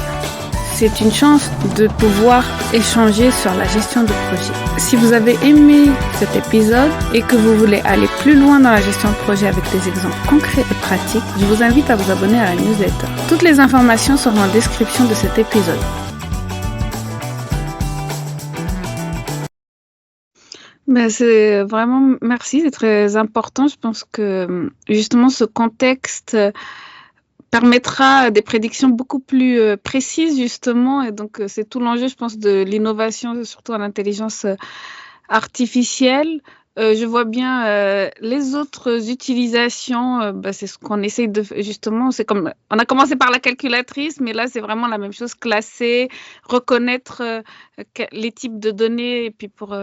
C'est une chance de pouvoir échanger sur la gestion de projet. Si vous avez aimé cet épisode et que vous voulez aller plus loin dans la gestion de projet avec des exemples concrets et pratiques, je vous invite à vous abonner à la newsletter. Toutes les informations seront en description de cet épisode. C'est vraiment, merci, c'est très important. Je pense que justement ce contexte permettra des prédictions beaucoup plus précises justement, et donc c'est tout l'enjeu, je pense, de l'innovation, surtout en intelligence artificielle. Je vois bien les autres utilisations, c'est ce qu'on essaye de justement, c'est comme on a commencé par la calculatrice, mais là c'est vraiment la même chose, classer, reconnaître les types de données et puis pour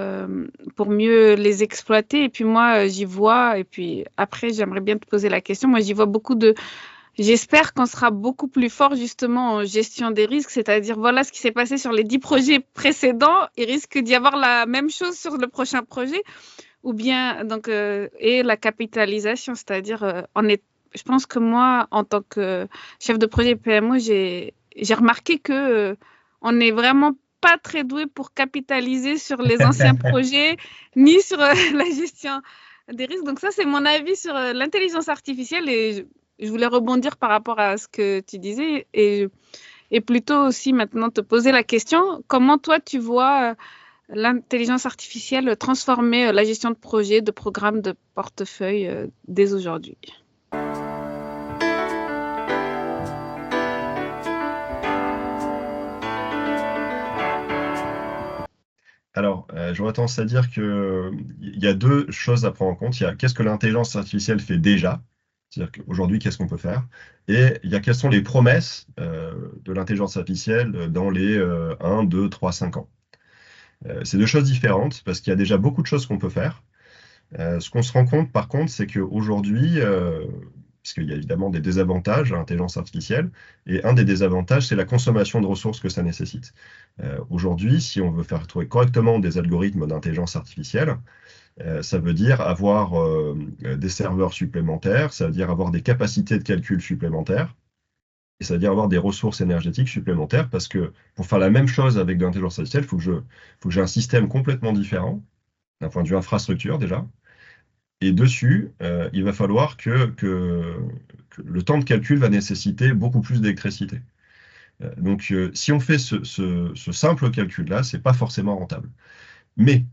mieux les exploiter. Et puis moi j'y vois, et puis après j'aimerais bien te poser la question, moi j'y vois beaucoup de... J'espère qu'on sera beaucoup plus fort justement en gestion des risques, c'est-à-dire voilà ce qui s'est passé sur les 10 projets précédents, il risque d'y avoir la même chose sur le prochain projet, ou bien donc et la capitalisation, c'est-à-dire je pense que moi en tant que chef de projet PMO, j'ai remarqué que on n'est vraiment pas très doué pour capitaliser sur les anciens projets ni sur la gestion des risques. Donc ça c'est mon avis sur l'intelligence artificielle, et je voulais rebondir par rapport à ce que tu disais et plutôt aussi maintenant te poser la question, comment toi tu vois l'intelligence artificielle transformer la gestion de projet, de programme, de portefeuille dès aujourd'hui? Alors, j'aurais tendance à dire qu'il y a deux choses à prendre en compte. Il y a qu'est-ce que l'intelligence artificielle fait déjà, c'est-à-dire qu'aujourd'hui, qu'est-ce qu'on peut faire? Et il y a quelles sont les promesses de l'intelligence artificielle dans les 1, 2, 3, 5 ans. C'est deux choses différentes parce qu'il y a déjà beaucoup de choses qu'on peut faire. Ce qu'on se rend compte, par contre, c'est qu'aujourd'hui, parce qu'il y a évidemment des désavantages à l'intelligence artificielle, et un des désavantages, c'est la consommation de ressources que ça nécessite. Aujourd'hui, si on veut faire trouver correctement des algorithmes d'intelligence artificielle, ça veut dire avoir des serveurs supplémentaires, ça veut dire avoir des capacités de calcul supplémentaires, et ça veut dire avoir des ressources énergétiques supplémentaires, parce que pour faire la même chose avec de l'intelligence artificielle, il faut que j'ai un système complètement différent, d'un point de vue infrastructure déjà, et dessus, il va falloir que le temps de calcul va nécessiter beaucoup plus d'électricité. Donc, si on fait ce simple calcul-là, c'est pas forcément rentable. Mais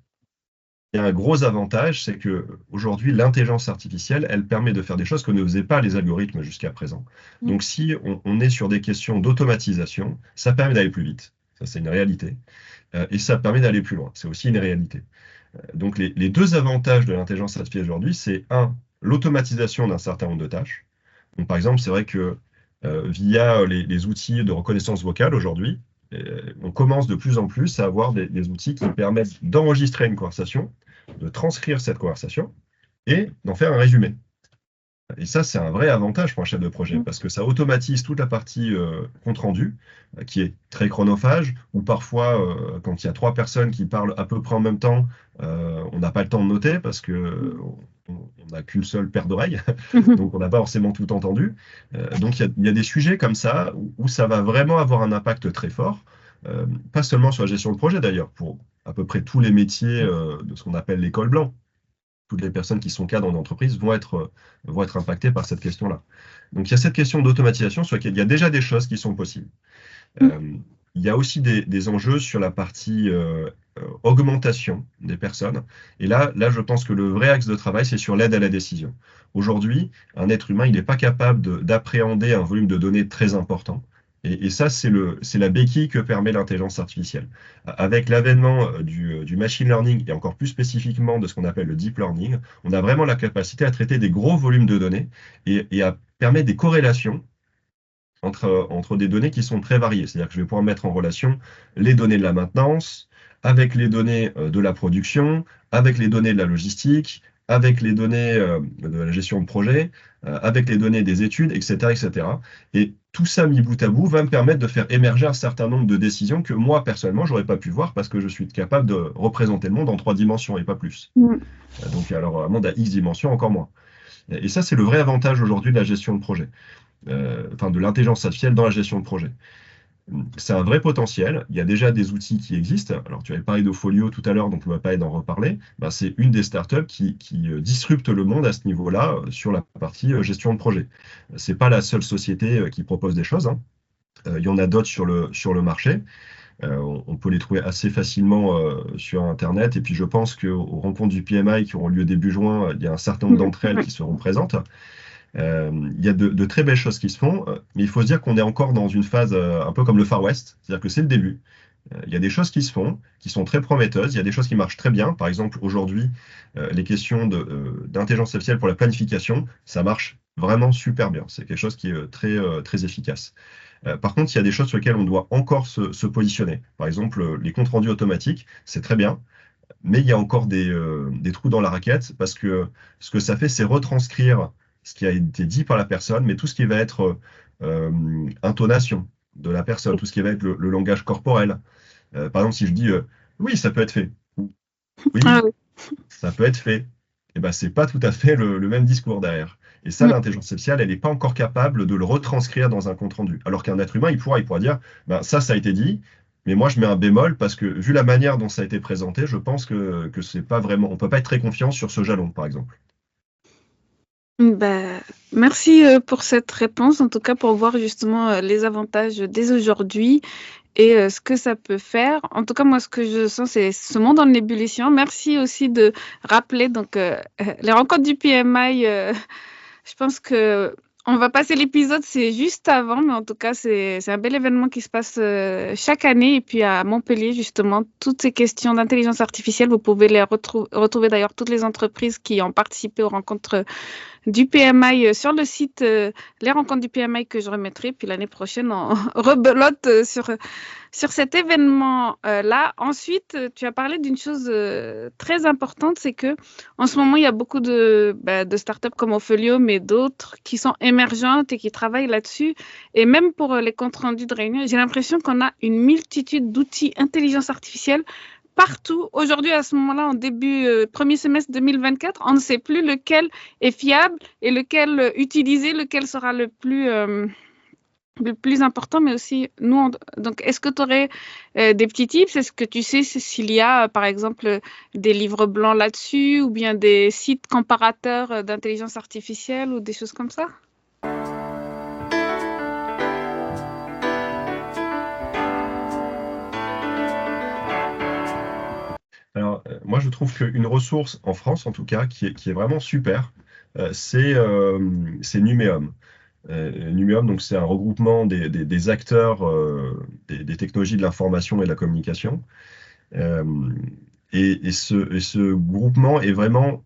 il y a un gros avantage, c'est que aujourd'hui, l'intelligence artificielle, elle permet de faire des choses que ne faisaient pas les algorithmes jusqu'à présent. Donc, si on est sur des questions d'automatisation, ça permet d'aller plus vite. Ça, c'est une réalité. Et ça permet d'aller plus loin. C'est aussi une réalité. Donc, les deux avantages de l'intelligence artificielle aujourd'hui, c'est l'automatisation d'un certain nombre de tâches. Donc, par exemple, c'est vrai que via les outils de reconnaissance vocale aujourd'hui, on commence de plus en plus à avoir des outils qui permettent d'enregistrer une conversation, de transcrire cette conversation et d'en faire un résumé. Et ça, c'est un vrai avantage pour un chef de projet parce que ça automatise toute la partie compte rendu. qui est très chronophage, ou parfois, quand il y a 3 personnes qui parlent à peu près en même temps, on n'a pas le temps de noter parce que on n'a qu'une seule paire d'oreilles, donc on n'a pas forcément tout entendu. Donc il y a des sujets comme ça où ça va vraiment avoir un impact très fort, pas seulement sur la gestion de projet d'ailleurs, pour à peu près tous les métiers de ce qu'on appelle l'école blanc. Toutes les personnes qui sont cadres en entreprise vont être impactées par cette question-là. Donc il y a cette question d'automatisation sur laquelle il y a déjà des choses qui sont possibles. Il y a aussi des enjeux sur la partie augmentation des personnes. Et là, je pense que le vrai axe de travail, c'est sur l'aide à la décision. Aujourd'hui, un être humain, il n'est pas capable d'appréhender un volume de données très important. Et ça, c'est la béquille que permet l'intelligence artificielle. Avec l'avènement du machine learning, et encore plus spécifiquement de ce qu'on appelle le deep learning, on a vraiment la capacité à traiter des gros volumes de données et à permettre des corrélations entre des données qui sont très variées. C'est-à-dire que je vais pouvoir mettre en relation les données de la maintenance, avec les données de la production, avec les données de la logistique, avec les données de la gestion de projet, avec les données des études, etc., etc. Et tout ça mis bout à bout va me permettre de faire émerger un certain nombre de décisions que moi, personnellement, j'aurais pas pu voir parce que je suis capable de représenter le monde en 3 dimensions et pas plus. Donc, alors, un monde à X dimensions, encore moins. Et ça, c'est le vrai avantage aujourd'hui de la gestion de projet. De l'intelligence artificielle dans la gestion de projet. C'est un vrai potentiel. Il y a déjà des outils qui existent. Alors, tu avais parlé de Folio tout à l'heure, donc on ne va pas d'en reparler. C'est une des startups qui disrupte le monde à ce niveau-là sur la partie gestion de projet. Ce n'est pas la seule société qui propose des choses, hein. Il y en a d'autres sur le marché. On peut les trouver assez facilement sur Internet. Et puis, je pense qu'aux rencontres du PMI qui auront lieu début juin, il y a un certain nombre d'entre elles qui seront présentes. Il y a de très belles choses qui se font, mais il faut se dire qu'on est encore dans une phase un peu comme le Far West, c'est-à-dire que c'est le début. Il y a des choses qui se font, qui sont très prometteuses, il y a des choses qui marchent très bien. Par exemple, aujourd'hui, les questions d'intelligence artificielle pour la planification, ça marche vraiment super bien. C'est quelque chose qui est très efficace. Par contre, il y a des choses sur lesquelles on doit encore se positionner. Par exemple, les comptes rendus automatiques, c'est très bien, mais il y a encore des trous dans la raquette parce que ce que ça fait, c'est retranscrire ce qui a été dit par la personne, mais tout ce qui va être intonation de la personne, tout ce qui va être le langage corporel. Par exemple, si je dis oui, ça peut être fait, ou oui, ça peut être fait, et ben c'est pas tout à fait le même discours derrière. Et ça, l'intelligence artificielle, elle n'est pas encore capable de le retranscrire dans un compte rendu. Alors qu'un être humain, il pourra dire ça a été dit, mais moi je mets un bémol parce que vu la manière dont ça a été présenté, je pense que c'est pas vraiment, on peut pas être très confiant sur ce jalon, par exemple. Merci pour cette réponse, en tout cas pour voir justement les avantages dès aujourd'hui et ce que ça peut faire. En tout cas, moi, ce que je sens, c'est ce monde en ébullition. Merci aussi de rappeler donc, les rencontres du PMI. Je pense que on va passer l'épisode, c'est juste avant, mais en tout cas, c'est un bel événement qui se passe chaque année. Et puis à Montpellier, justement, toutes ces questions d'intelligence artificielle, vous pouvez les retrouver d'ailleurs toutes les entreprises qui ont participé aux rencontres du PMI sur le site Les Rencontres du PMI que je remettrai. Puis l'année prochaine, on rebelote sur cet événement-là. Ensuite, tu as parlé d'une chose très importante, c'est que en ce moment, il y a beaucoup de startups comme Ophelio, mais d'autres qui sont émergentes et qui travaillent là-dessus. Et même pour les comptes rendus de réunion, j'ai l'impression qu'on a une multitude d'outils intelligence artificielle partout. Aujourd'hui, à ce moment-là, en début premier semestre 2024, on ne sait plus lequel est fiable et lequel utiliser, lequel sera le plus important, mais aussi nous. Donc, est-ce que tu aurais des petits tips? Est-ce que tu sais s'il y a, par exemple, des livres blancs là-dessus ou bien des sites comparateurs d'intelligence artificielle ou des choses comme ça? Alors, moi, je trouve qu'une ressource, en France en tout cas, qui est vraiment super, c'est Numéum. Numéum, donc, c'est un regroupement des acteurs des technologies de l'information et de la communication. Et ce groupement est vraiment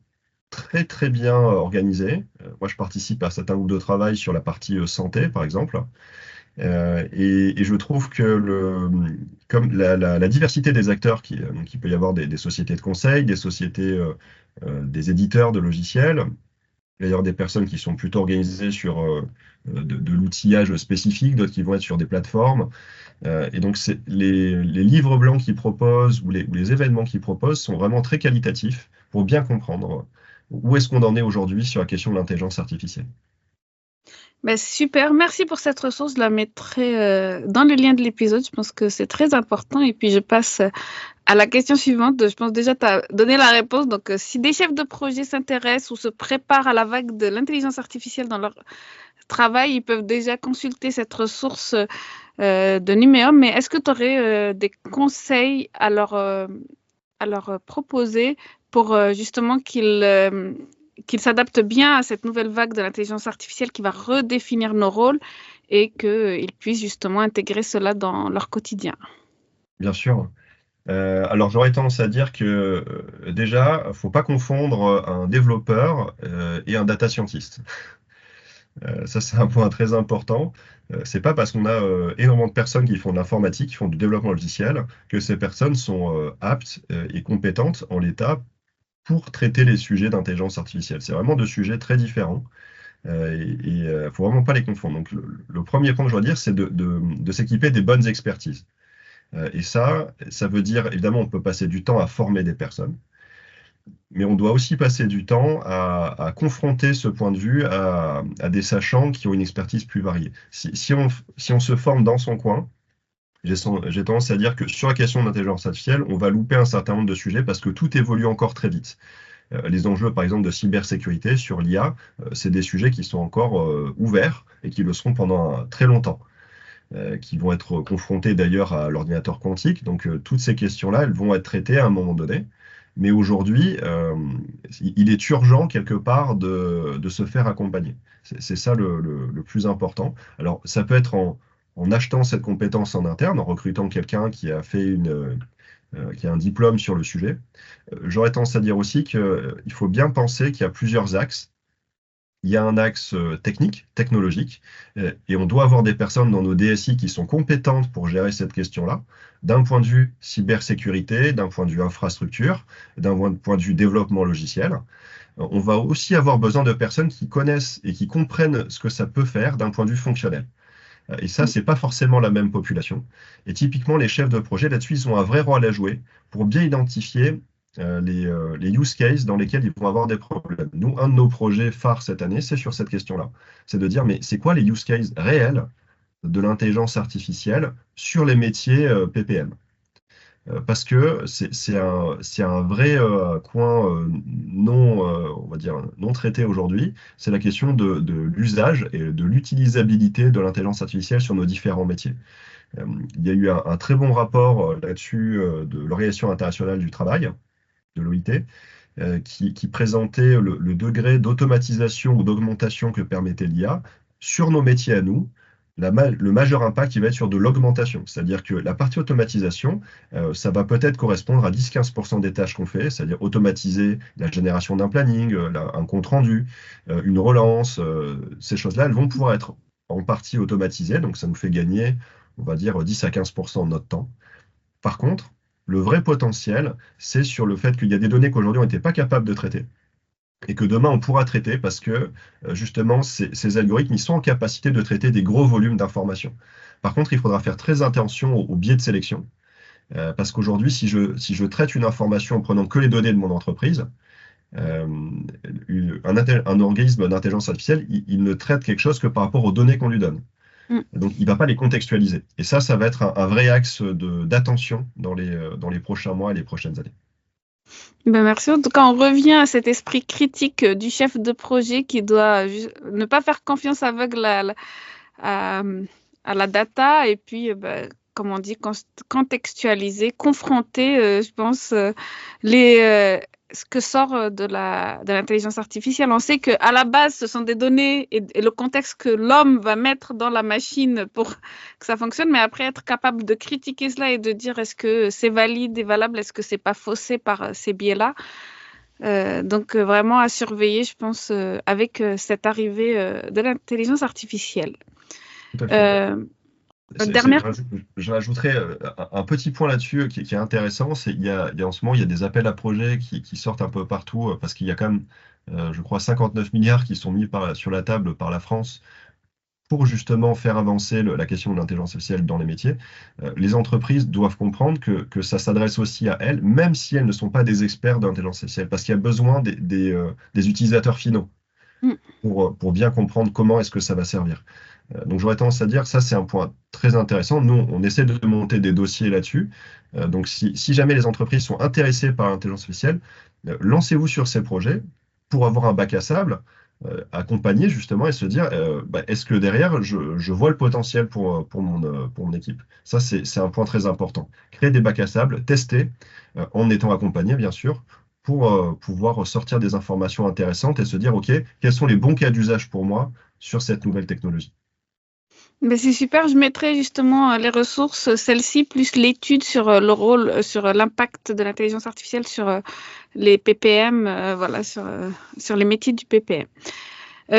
très, très bien organisé. Moi, je participe à un certain groupe de travail sur la partie santé, par exemple. Et je trouve que comme la diversité des acteurs, donc il peut y avoir des sociétés de conseil, des sociétés, des éditeurs de logiciels, Il va y avoir des personnes qui sont plutôt organisées sur de l'outillage spécifique, d'autres qui vont être sur des plateformes. Et donc, les livres blancs qu'ils proposent ou les événements qu'ils proposent sont vraiment très qualitatifs pour bien comprendre où est-ce qu'on en est aujourd'hui sur la question de l'intelligence artificielle. Ben, super, merci pour cette ressource. Je la mettrai dans le lien de l'épisode. Je pense que c'est très important. Et puis, je passe à la question suivante. Je pense déjà que tu as donné la réponse. Donc, si des chefs de projet s'intéressent ou se préparent à la vague de l'intelligence artificielle dans leur travail, ils peuvent déjà consulter cette ressource de Numéum. Mais est-ce que tu aurais des conseils à leur proposer pour justement qu'ils s'adaptent bien à cette nouvelle vague de l'intelligence artificielle qui va redéfinir nos rôles et qu'ils puissent justement intégrer cela dans leur quotidien? Bien sûr. Alors, j'aurais tendance à dire que déjà, il ne faut pas confondre un développeur et un data scientist. Ça, c'est un point très important. C'est pas parce qu'on a énormément de personnes qui font de l'informatique, qui font du développement logiciel, que ces personnes sont aptes et compétentes en l'état pour traiter les sujets d'intelligence artificielle. C'est vraiment deux sujets très différents et il faut vraiment pas les confondre. Donc, le premier point que je dois dire, c'est de s'équiper des bonnes expertises. Et ça veut dire, évidemment, on peut passer du temps à former des personnes, mais on doit aussi passer du temps à confronter ce point de vue à des sachants qui ont une expertise plus variée. Si on se forme dans son coin, j'ai tendance à dire que sur la question de l'intelligence artificielle, on va louper un certain nombre de sujets parce que tout évolue encore très vite. Les enjeux, par exemple, de cybersécurité sur l'IA, c'est des sujets qui sont encore ouverts et qui le seront pendant très longtemps, qui vont être confrontés d'ailleurs à l'ordinateur quantique. Donc, toutes ces questions-là, elles vont être traitées à un moment donné. Mais aujourd'hui, il est urgent quelque part de se faire accompagner. C'est ça le plus important. Alors, ça peut être en achetant cette compétence en interne, en recrutant quelqu'un qui a fait qui a un diplôme sur le sujet. J'aurais tendance à dire aussi qu'il faut bien penser qu'il y a plusieurs axes. Il y a un axe technique, technologique, et on doit avoir des personnes dans nos DSI qui sont compétentes pour gérer cette question-là, d'un point de vue cybersécurité, d'un point de vue infrastructure, d'un point de vue développement logiciel. On va aussi avoir besoin de personnes qui connaissent et qui comprennent ce que ça peut faire d'un point de vue fonctionnel. Et ça, c'est pas forcément la même population. Et typiquement, les chefs de projet, là-dessus, ils ont un vrai rôle à jouer pour bien identifier les use cases dans lesquels ils vont avoir des problèmes. Nous, un de nos projets phares cette année, c'est sur cette question-là. C'est de dire, mais c'est quoi les use cases réels de l'intelligence artificielle sur les métiers PPM? Parce que c'est un vrai coin on va dire, non traité aujourd'hui. C'est la question de l'usage et de l'utilisabilité de l'intelligence artificielle sur nos différents métiers. Il y a eu un très bon rapport là-dessus de l'Organisation internationale du travail, de l'OIT, qui présentait le degré d'automatisation ou d'augmentation que permettait l'IA sur nos métiers à nous. Le majeur impact qui va être sur de l'augmentation. C'est-à-dire que la partie automatisation, ça va peut-être correspondre à 10-15% des tâches qu'on fait, c'est-à-dire automatiser la génération d'un planning, un compte-rendu, une relance. Ces choses-là, elles vont pouvoir être en partie automatisées, donc ça nous fait gagner, on va dire, 10-15% de notre temps. Par contre, le vrai potentiel, c'est sur le fait qu'il y a des données qu'aujourd'hui on n'était pas capable de traiter et que demain on pourra traiter parce que justement ces algorithmes ils sont en capacité de traiter des gros volumes d'informations. Par contre, il faudra faire très attention au biais de sélection parce qu'aujourd'hui, si je traite une information en prenant que les données de mon entreprise, un organisme d'intelligence artificielle, il ne traite quelque chose que par rapport aux données qu'on lui donne. Donc, il ne va pas les contextualiser. Et ça va être un vrai axe d'attention dans les prochains mois et les prochaines années. Ben merci. En tout cas, on revient à cet esprit critique du chef de projet qui doit ne pas faire confiance aveugle à la data et puis, comme on dit, contextualiser, confronter, je pense, ce que sort de l'intelligence artificielle. On sait qu'à la base, ce sont des données et le contexte que l'homme va mettre dans la machine pour que ça fonctionne, mais après être capable de critiquer cela et de dire est-ce que c'est valide et valable, est-ce que c'est pas faussé par ces biais-là. Donc vraiment à surveiller, je pense, avec cette arrivée de l'intelligence artificielle. Tout à fait. Je rajouterais un petit point là-dessus qui est intéressant, c'est il y a en ce moment il y a des appels à projets qui sortent un peu partout parce qu'il y a quand même je crois 59 milliards qui sont mis sur la table par la France pour justement faire avancer la question de l'intelligence artificielle dans les métiers. Les entreprises doivent comprendre que ça s'adresse aussi à elles, même si elles ne sont pas des experts d'intelligence artificielle, parce qu'il y a besoin des utilisateurs finaux Mm. pour bien comprendre comment est-ce que ça va servir. Donc j'aurais tendance à dire ça, c'est un point très intéressant. Nous, on essaie de monter des dossiers là-dessus. Donc si jamais les entreprises sont intéressées par l'intelligence artificielle, lancez-vous sur ces projets pour avoir un bac à sable, accompagner justement et se dire est-ce que derrière, je vois le potentiel pour mon équipe. Ça, c'est un point très important. Créer des bacs à sable, tester, en étant accompagné, bien sûr, pour pouvoir sortir des informations intéressantes et se dire, OK, quels sont les bons cas d'usage pour moi sur cette nouvelle technologie? Ben, c'est super, je mettrai justement les ressources, celle-ci, plus l'étude sur le rôle, sur l'impact de l'intelligence artificielle sur les PPM, voilà, sur les métiers du PPM.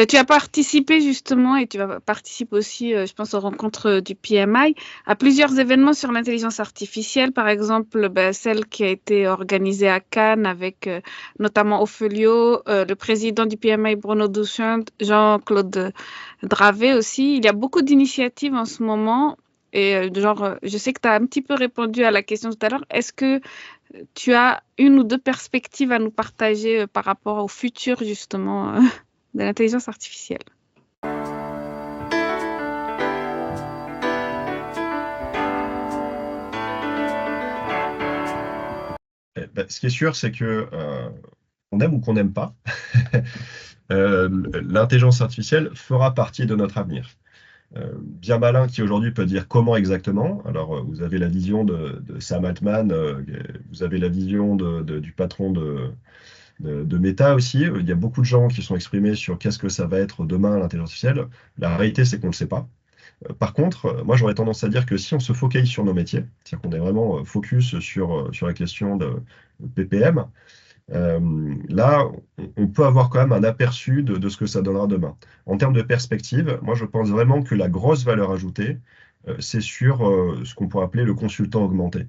Tu as participé justement, et tu vas participer aussi, je pense, aux rencontres du PMI, à plusieurs événements sur l'intelligence artificielle, par exemple celle qui a été organisée à Cannes avec notamment Ophelio, le président du PMI Bruno Duchamp, Jean-Claude Dravet aussi. Il y a beaucoup d'initiatives en ce moment. Et je sais que tu as un petit peu répondu à la question tout à l'heure. Est-ce que tu as une ou deux perspectives à nous partager par rapport au futur justement de l'intelligence artificielle? Ce qui est sûr, c'est que on aime ou qu'on n'aime pas, l'intelligence artificielle fera partie de notre avenir. Bien malin qui aujourd'hui peut dire comment exactement. Alors, vous avez la vision de Sam Altman, vous avez la vision du patron de Meta aussi. Il y a beaucoup de gens qui sont exprimés sur qu'est-ce que ça va être demain l'intelligence artificielle. La réalité, c'est qu'on ne le sait pas. Par contre, moi j'aurais tendance à dire que si on se focalise sur nos métiers, c'est-à-dire qu'on est vraiment focus sur la question de PPM, là, on peut avoir quand même un aperçu de ce que ça donnera demain. En termes de perspective, moi je pense vraiment que la grosse valeur ajoutée, c'est sur ce qu'on pourrait appeler le consultant augmenté.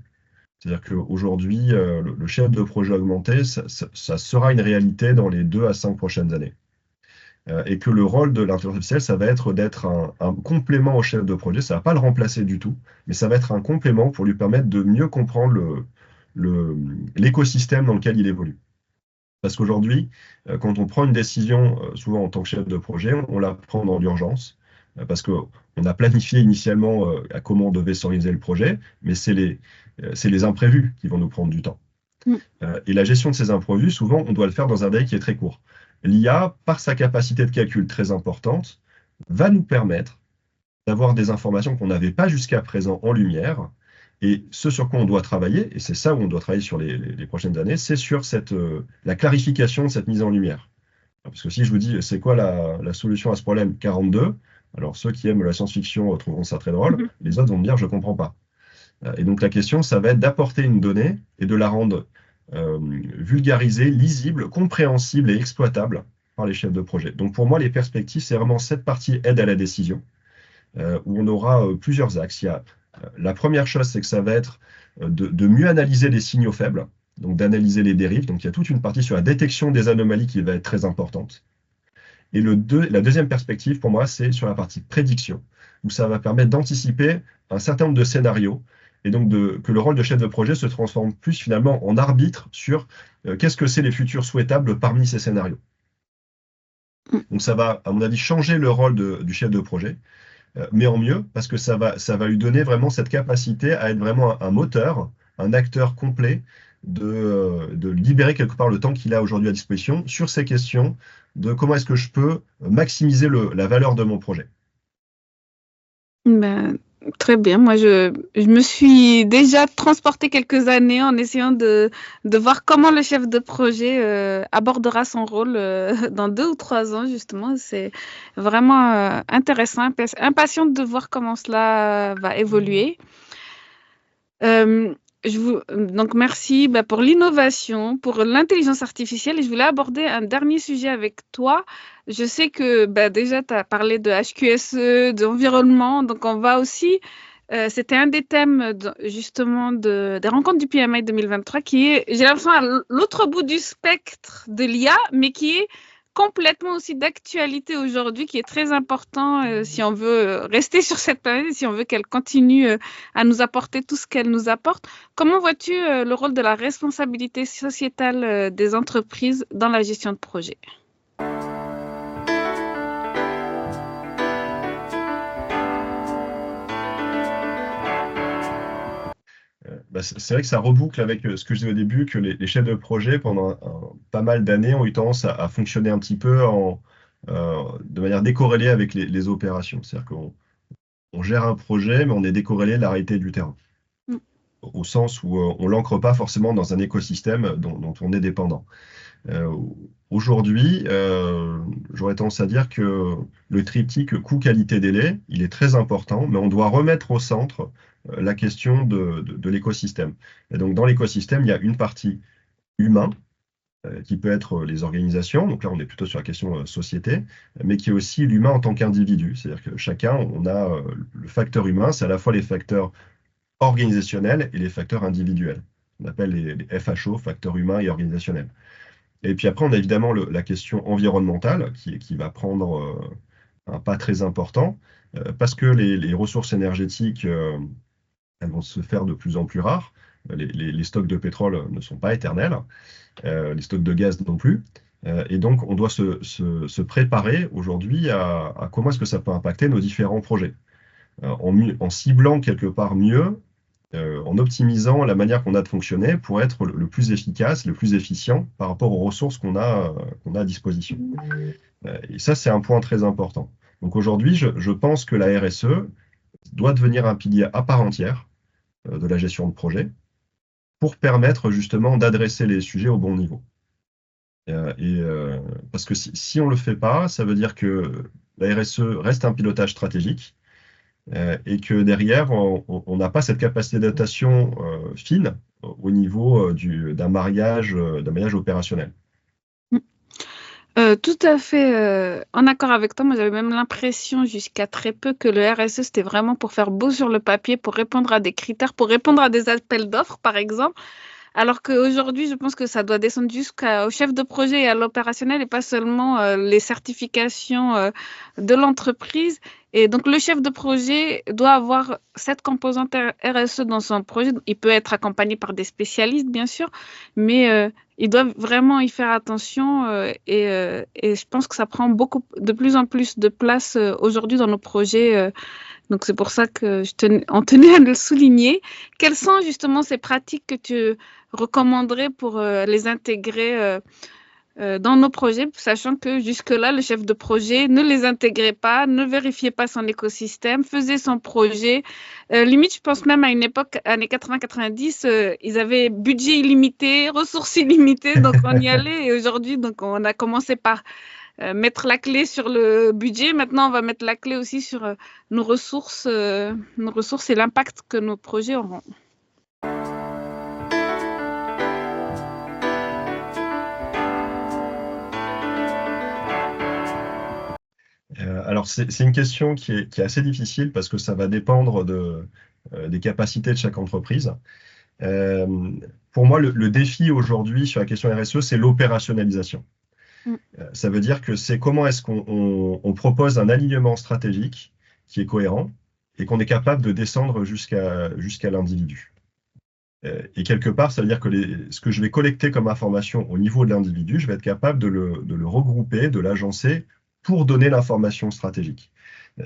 C'est-à-dire qu'aujourd'hui, le chef de projet augmenté, ça sera une réalité dans les 2 à 5 prochaines années. Et que le rôle de l'intelligence artificielle, ça va être d'être un complément au chef de projet. Ça ne va pas le remplacer du tout, mais ça va être un complément pour lui permettre de mieux comprendre l'écosystème dans lequel il évolue. Parce qu'aujourd'hui, quand on prend une décision, souvent en tant que chef de projet, on la prend dans l'urgence, parce qu'on a planifié initialement à comment on devait s'organiser le projet, mais c'est les imprévus qui vont nous prendre du temps. Mm. Et la gestion de ces imprévus, souvent, on doit le faire dans un délai qui est très court. L'IA, par sa capacité de calcul très importante, va nous permettre d'avoir des informations qu'on n'avait pas jusqu'à présent en lumière. Et ce sur quoi on doit travailler, et c'est ça où on doit travailler sur les prochaines années, c'est sur la clarification de cette mise en lumière. Parce que si je vous dis, c'est quoi la solution à ce problème 42, alors ceux qui aiment la science-fiction trouveront ça très drôle, les autres vont me dire, je ne comprends pas. Et donc la question, ça va être d'apporter une donnée et de la rendre vulgarisée, lisible, compréhensible et exploitable par les chefs de projet. Donc pour moi, les perspectives, c'est vraiment cette partie aide à la décision, où on aura plusieurs axes. La première chose, c'est que ça va être de mieux analyser les signaux faibles, donc d'analyser les dérives. Donc il y a toute une partie sur la détection des anomalies qui va être très importante. Et la deuxième perspective, pour moi, c'est sur la partie prédiction, où ça va permettre d'anticiper un certain nombre de scénarios, et donc que le rôle de chef de projet se transforme plus finalement en arbitre sur qu'est-ce que c'est les futurs souhaitables parmi ces scénarios. Donc ça va, à mon avis, changer le rôle du chef de projet, mais en mieux, parce que ça va lui donner vraiment cette capacité à être vraiment un moteur, un acteur complet, de libérer quelque part le temps qu'il a aujourd'hui à disposition sur ces questions de comment est-ce que je peux maximiser la valeur de mon projet. Ben, très bien. Moi, je me suis déjà transportée quelques années en essayant de voir comment le chef de projet abordera son rôle dans 2 ou 3 ans, justement. C'est vraiment intéressant, impatiente de voir comment cela va évoluer. Donc, merci pour l'innovation, pour l'intelligence artificielle. Et je voulais aborder un dernier sujet avec toi. Je sais que déjà, tu as parlé de HQSE, d'environnement. Donc, on va aussi... c'était un des thèmes justement des rencontres du PMI 2023 qui est, j'ai l'impression, à l'autre bout du spectre de l'IA, mais qui est complètement aussi d'actualité aujourd'hui, qui est très important si on veut rester sur cette planète, si on veut qu'elle continue à nous apporter tout ce qu'elle nous apporte. Comment vois-tu le rôle de la responsabilité sociétale des entreprises dans la gestion de projet? C'est vrai que ça reboucle avec ce que je disais au début, que les chefs de projet, pendant pas mal d'années, ont eu tendance à fonctionner un petit peu de manière décorrélée avec les opérations. C'est-à-dire qu'on gère un projet, mais on est décorrélé de la réalité du terrain, Mm. au sens où on ne l'ancre pas forcément dans un écosystème dont on est dépendant. Aujourd'hui, j'aurais tendance à dire que le triptyque coût-qualité-délai, il est très important, mais on doit remettre au centre la question de l'écosystème. Et donc, dans l'écosystème, il y a une partie humain, qui peut être les organisations, donc là on est plutôt sur la question société, mais qui est aussi l'humain en tant qu'individu. C'est-à-dire que chacun, on a le facteur humain, c'est à la fois les facteurs organisationnels et les facteurs individuels. On appelle les FHO, facteurs humains et organisationnels. Et puis après, on a évidemment la question environnementale qui va prendre un pas très important, parce que les ressources énergétiques, elles vont se faire de plus en plus rares. Les stocks de pétrole ne sont pas éternels, les stocks de gaz non plus. Et donc, on doit se préparer aujourd'hui à comment est-ce que ça peut impacter nos différents projets, en ciblant quelque part mieux, en optimisant la manière qu'on a de fonctionner pour être le plus efficace, le plus efficient par rapport aux ressources qu'on a à disposition. Et ça, c'est un point très important. Donc aujourd'hui, je pense que la RSE doit devenir un pilier à part entière de la gestion de projet pour permettre justement d'adresser les sujets au bon niveau. Parce que si on ne le fait pas, ça veut dire que la RSE reste un pilotage stratégique, et que derrière, on n'a pas cette capacité d'adaptation fine au niveau d'un maillage opérationnel. Tout à fait en accord avec toi. Moi, j'avais même l'impression jusqu'à très peu que le RSE, c'était vraiment pour faire beau sur le papier, pour répondre à des critères, pour répondre à des appels d'offres, par exemple. Alors qu'aujourd'hui, je pense que ça doit descendre jusqu'au chef de projet et à l'opérationnel et pas seulement les certifications de l'entreprise. Et donc, le chef de projet doit avoir cette composante RSE dans son projet. Il peut être accompagné par des spécialistes, bien sûr, mais il doit vraiment y faire attention et je pense que ça prend de plus en plus de place aujourd'hui dans nos projets. Donc, c'est pour ça que on tenait à le souligner. Quelles sont justement ces pratiques que tu recommanderais pour les intégrer dans nos projets, sachant que jusque-là, le chef de projet ne les intégrait pas, ne vérifiait pas son écosystème, faisait son projet. Limite, je pense même à une époque, années 80-90, ils avaient budget illimité, ressources illimitées, donc on y allait. Et aujourd'hui, donc on a commencé par mettre la clé sur le budget. Maintenant, on va mettre la clé aussi sur nos ressources et l'impact que nos projets auront. Alors, c'est une question qui est assez difficile parce que ça va dépendre des capacités de chaque entreprise. Pour moi, le défi aujourd'hui sur la question RSE, c'est l'opérationnalisation. Ça veut dire que c'est comment est-ce qu'on propose un alignement stratégique qui est cohérent et qu'on est capable de descendre jusqu'à l'individu. Et quelque part, ça veut dire que ce que je vais collecter comme information au niveau de l'individu, je vais être capable de le regrouper, de l'agencer pour donner l'information stratégique.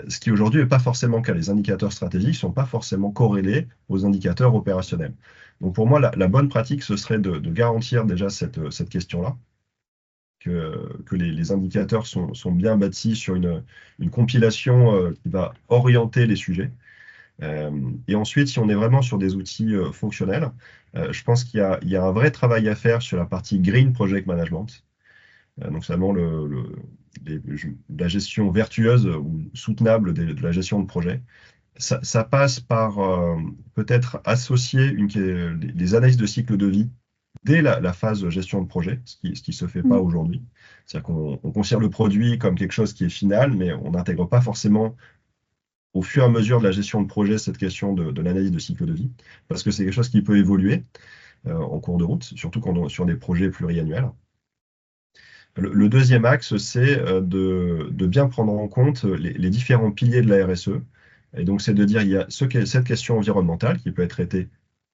Ce qui aujourd'hui n'est pas forcément le cas. Les indicateurs stratégiques ne sont pas forcément corrélés aux indicateurs opérationnels. Donc pour moi, la bonne pratique, ce serait de garantir déjà cette question-là, que les indicateurs sont bien bâtis sur une compilation qui va orienter les sujets. Et ensuite, si on est vraiment sur des outils fonctionnels, je pense qu'il y a un vrai travail à faire sur la partie Green Project Management. Donc, c'est vraiment la gestion vertueuse ou soutenable de la gestion de projet. Ça passe par peut-être associer les analyses de cycle de vie dès la phase gestion de projet, ce qui se fait pas aujourd'hui. C'est-à-dire qu'on considère le produit comme quelque chose qui est final, mais on n'intègre pas forcément au fur et à mesure de la gestion de projet cette question de l'analyse de cycle de vie, parce que c'est quelque chose qui peut évoluer en cours de route, surtout quand sur des projets pluriannuels. Le deuxième axe, c'est de bien prendre en compte les différents piliers de la RSE. Et donc, c'est de dire, il y a cette question environnementale qui peut être traitée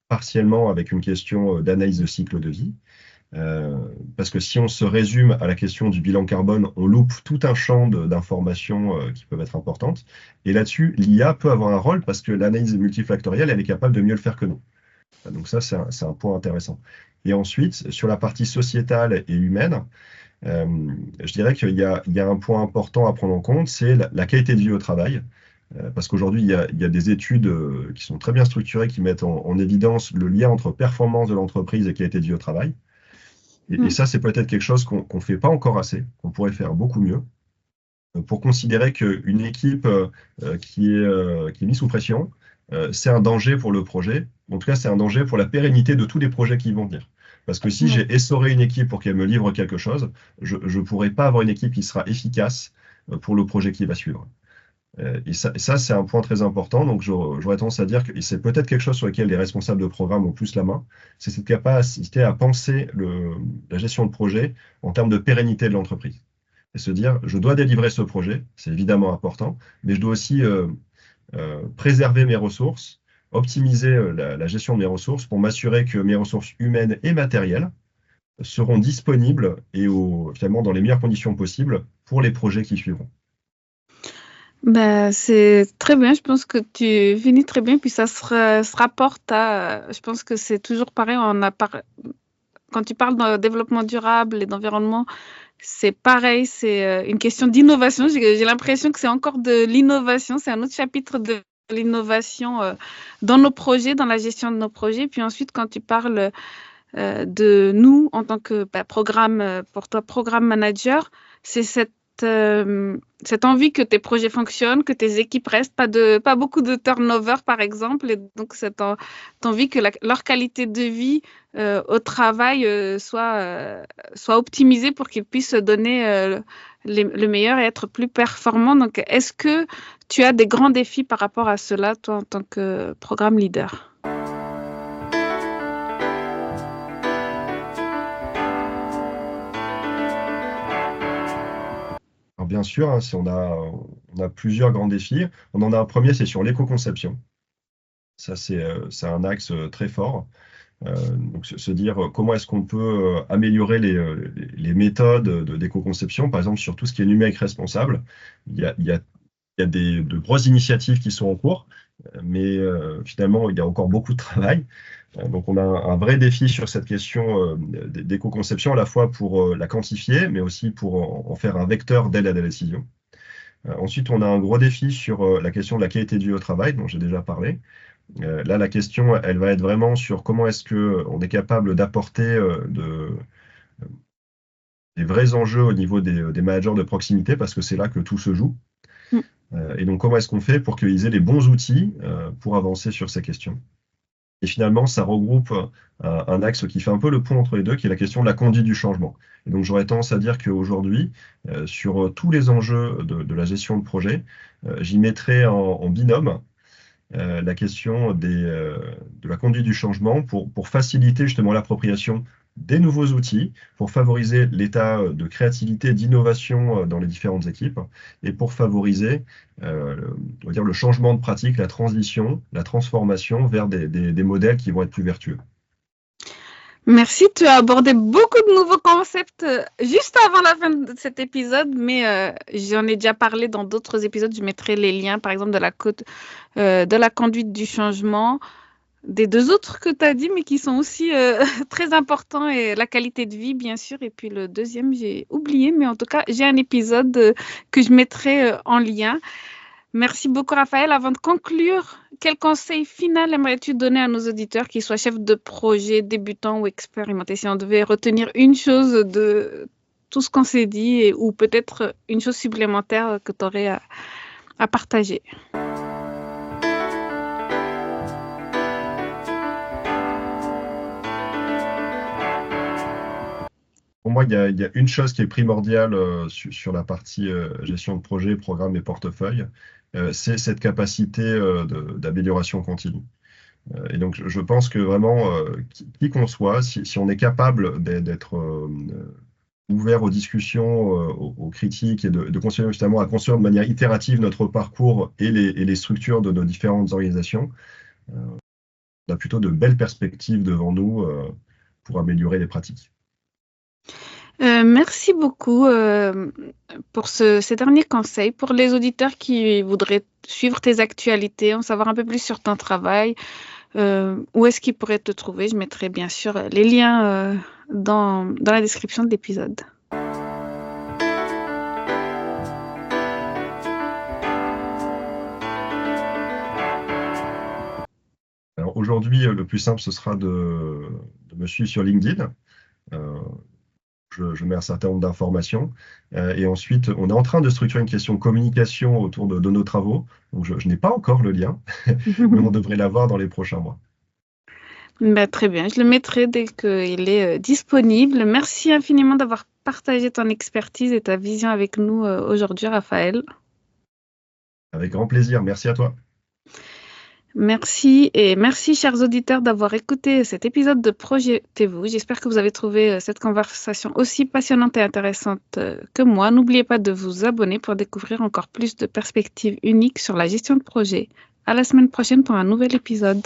partiellement avec une question d'analyse de cycle de vie. Parce que si on se résume à la question du bilan carbone, on loupe tout un champ d'informations qui peuvent être importantes. Et là-dessus, l'IA peut avoir un rôle parce que l'analyse multifactorielle, elle est capable de mieux le faire que nous. Donc ça, c'est un point intéressant. Et ensuite, sur la partie sociétale et humaine, je dirais qu'il y a un point important à prendre en compte, c'est la qualité de vie au travail. Parce qu'aujourd'hui, il y a des études qui sont très bien structurées, qui mettent en évidence le lien entre performance de l'entreprise et qualité de vie au travail. Et ça, c'est peut-être quelque chose qu'on ne fait pas encore assez, qu'on pourrait faire beaucoup mieux, pour considérer qu'une équipe qui est mise sous pression, c'est un danger pour le projet. En tout cas, c'est un danger pour la pérennité de tous les projets qui vont venir. Parce que si j'ai essoré une équipe pour qu'elle me livre quelque chose, je ne pourrai pas avoir une équipe qui sera efficace pour le projet qui va suivre. Et ça c'est un point très important. Donc, j'aurais tendance à dire que c'est peut-être quelque chose sur lequel les responsables de programme ont plus la main. C'est cette capacité à penser la gestion de projet en termes de pérennité de l'entreprise. Et se dire, je dois délivrer ce projet, c'est évidemment important, mais je dois aussi préserver mes ressources, optimiser la gestion de mes ressources pour m'assurer que mes ressources humaines et matérielles seront disponibles et finalement dans les meilleures conditions possibles pour les projets qui suivront. Ben, c'est très bien, je pense que tu finis très bien, puis ça se rapporte à, je pense que c'est toujours pareil, quand tu parles de développement durable et d'environnement, c'est pareil, c'est une question d'innovation. J'ai l'impression que c'est encore de l'innovation, c'est un autre chapitre de l'innovation dans nos projets, dans la gestion de nos projets. Puis ensuite, quand tu parles de nous en tant que pour toi, programme manager, c'est cette envie que tes projets fonctionnent, que tes équipes restent, pas beaucoup de turnover par exemple, et donc cette envie que leur qualité de vie au travail soit optimisée pour qu'ils puissent donner le meilleur et être plus performants. Donc, est-ce que tu as des grands défis par rapport à cela, toi, en tant que programme leader? Alors bien sûr, hein, si on a plusieurs grands défis. On en a un premier, c'est sur l'éco-conception. Ça, c'est un axe très fort. Donc, se dire comment est-ce qu'on peut améliorer les méthodes d'éco-conception, par exemple sur tout ce qui est numérique responsable. Il y a de grosses initiatives qui sont en cours, mais finalement, il y a encore beaucoup de travail. Donc, on a un vrai défi sur cette question d'éco-conception, à la fois pour la quantifier, mais aussi pour en faire un vecteur d'aide à la décision. Ensuite, on a un gros défi sur la question de la qualité de vie au travail, dont j'ai déjà parlé. Là, la question, elle va être vraiment sur comment est-ce qu'on est capable d'apporter des vrais enjeux au niveau des managers de proximité, parce que c'est là que tout se joue. Et donc, comment est-ce qu'on fait pour qu'ils aient les bons outils pour avancer sur ces questions? Et finalement, ça regroupe un axe qui fait un peu le pont entre les deux, qui est la question de la conduite du changement. Et donc, j'aurais tendance à dire qu'aujourd'hui, sur tous les enjeux de la gestion de projet, j'y mettrais en binôme la question de la conduite du changement pour faciliter justement l'appropriation des nouveaux outils, pour favoriser l'état de créativité, d'innovation dans les différentes équipes et pour favoriser on va dire le changement de pratique, la transition, la transformation vers des modèles qui vont être plus vertueux. Merci, tu as abordé beaucoup de nouveaux concepts juste avant la fin de cet épisode, mais j'en ai déjà parlé dans d'autres épisodes. Je mettrai les liens, par exemple, de la conduite du changement, des deux autres que tu as dit, mais qui sont aussi très importants, et la qualité de vie, bien sûr. Et puis le deuxième, j'ai oublié, mais en tout cas, j'ai un épisode que je mettrai en lien. Merci beaucoup, Raphaël. Avant de conclure, quel conseil final aimerais-tu donner à nos auditeurs, qu'ils soient chefs de projet, débutants ou expérimentés, si on devait retenir une chose de tout ce qu'on s'est dit, ou peut-être une chose supplémentaire que tu aurais à partager? Pour moi, il y a une chose qui est primordiale sur la partie gestion de projet, programme et portefeuille, c'est cette capacité d'amélioration continue. Et donc, je pense que vraiment, qui qu'on soit, si on est capable d'être ouvert aux discussions, aux critiques et de continuer justement à construire de manière itérative notre parcours et les structures de nos différentes organisations. On a plutôt de belles perspectives devant nous pour améliorer les pratiques. Merci beaucoup pour ces derniers conseils. Pour les auditeurs qui voudraient suivre tes actualités, en savoir un peu plus sur ton travail, où est-ce qu'ils pourraient te trouver? Je mettrai bien sûr les liens dans la description de l'épisode. Alors aujourd'hui, le plus simple, ce sera de me suivre sur LinkedIn. Je mets un certain nombre d'informations. Et ensuite, on est en train de structurer une question de communication autour de nos travaux. Donc, je n'ai pas encore le lien, mais on devrait l'avoir dans les prochains mois. Très bien, je le mettrai dès qu'il est disponible. Merci infiniment d'avoir partagé ton expertise et ta vision avec nous aujourd'hui, Raphaël. Avec grand plaisir. Merci à toi. Merci et merci chers auditeurs d'avoir écouté cet épisode de Projetez-vous. J'espère que vous avez trouvé cette conversation aussi passionnante et intéressante que moi. N'oubliez pas de vous abonner pour découvrir encore plus de perspectives uniques sur la gestion de projet. À la semaine prochaine pour un nouvel épisode.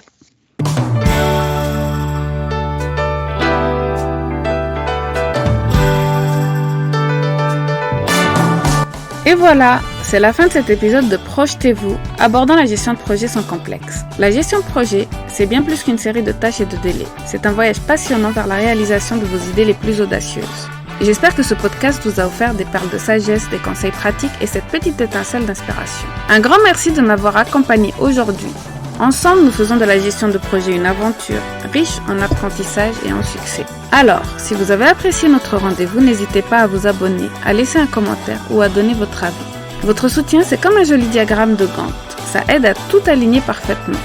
Et voilà, c'est la fin de cet épisode de Projetez-vous, abordant la gestion de projet sans complexe. La gestion de projet, c'est bien plus qu'une série de tâches et de délais. C'est un voyage passionnant vers la réalisation de vos idées les plus audacieuses. Et j'espère que ce podcast vous a offert des perles de sagesse, des conseils pratiques et cette petite étincelle d'inspiration. Un grand merci de m'avoir accompagné aujourd'hui. Ensemble, nous faisons de la gestion de projet une aventure riche en apprentissage et en succès. Alors, si vous avez apprécié notre rendez-vous, n'hésitez pas à vous abonner, à laisser un commentaire ou à donner votre avis. Votre soutien, c'est comme un joli diagramme de Gantt. Ça aide à tout aligner parfaitement.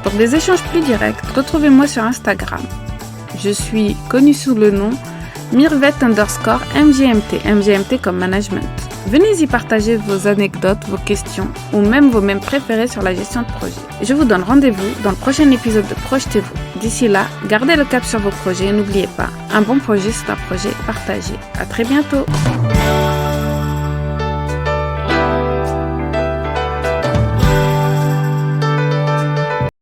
Pour des échanges plus directs, retrouvez-moi sur Instagram. Je suis connue sous le nom Mirvet_MGMT, MGMT comme management. Venez y partager vos anecdotes, vos questions ou même vos mèmes préférés sur la gestion de projet. Je vous donne rendez-vous dans le prochain épisode de Projetez-vous. D'ici là, gardez le cap sur vos projets et n'oubliez pas, un bon projet c'est un projet partagé. À très bientôt.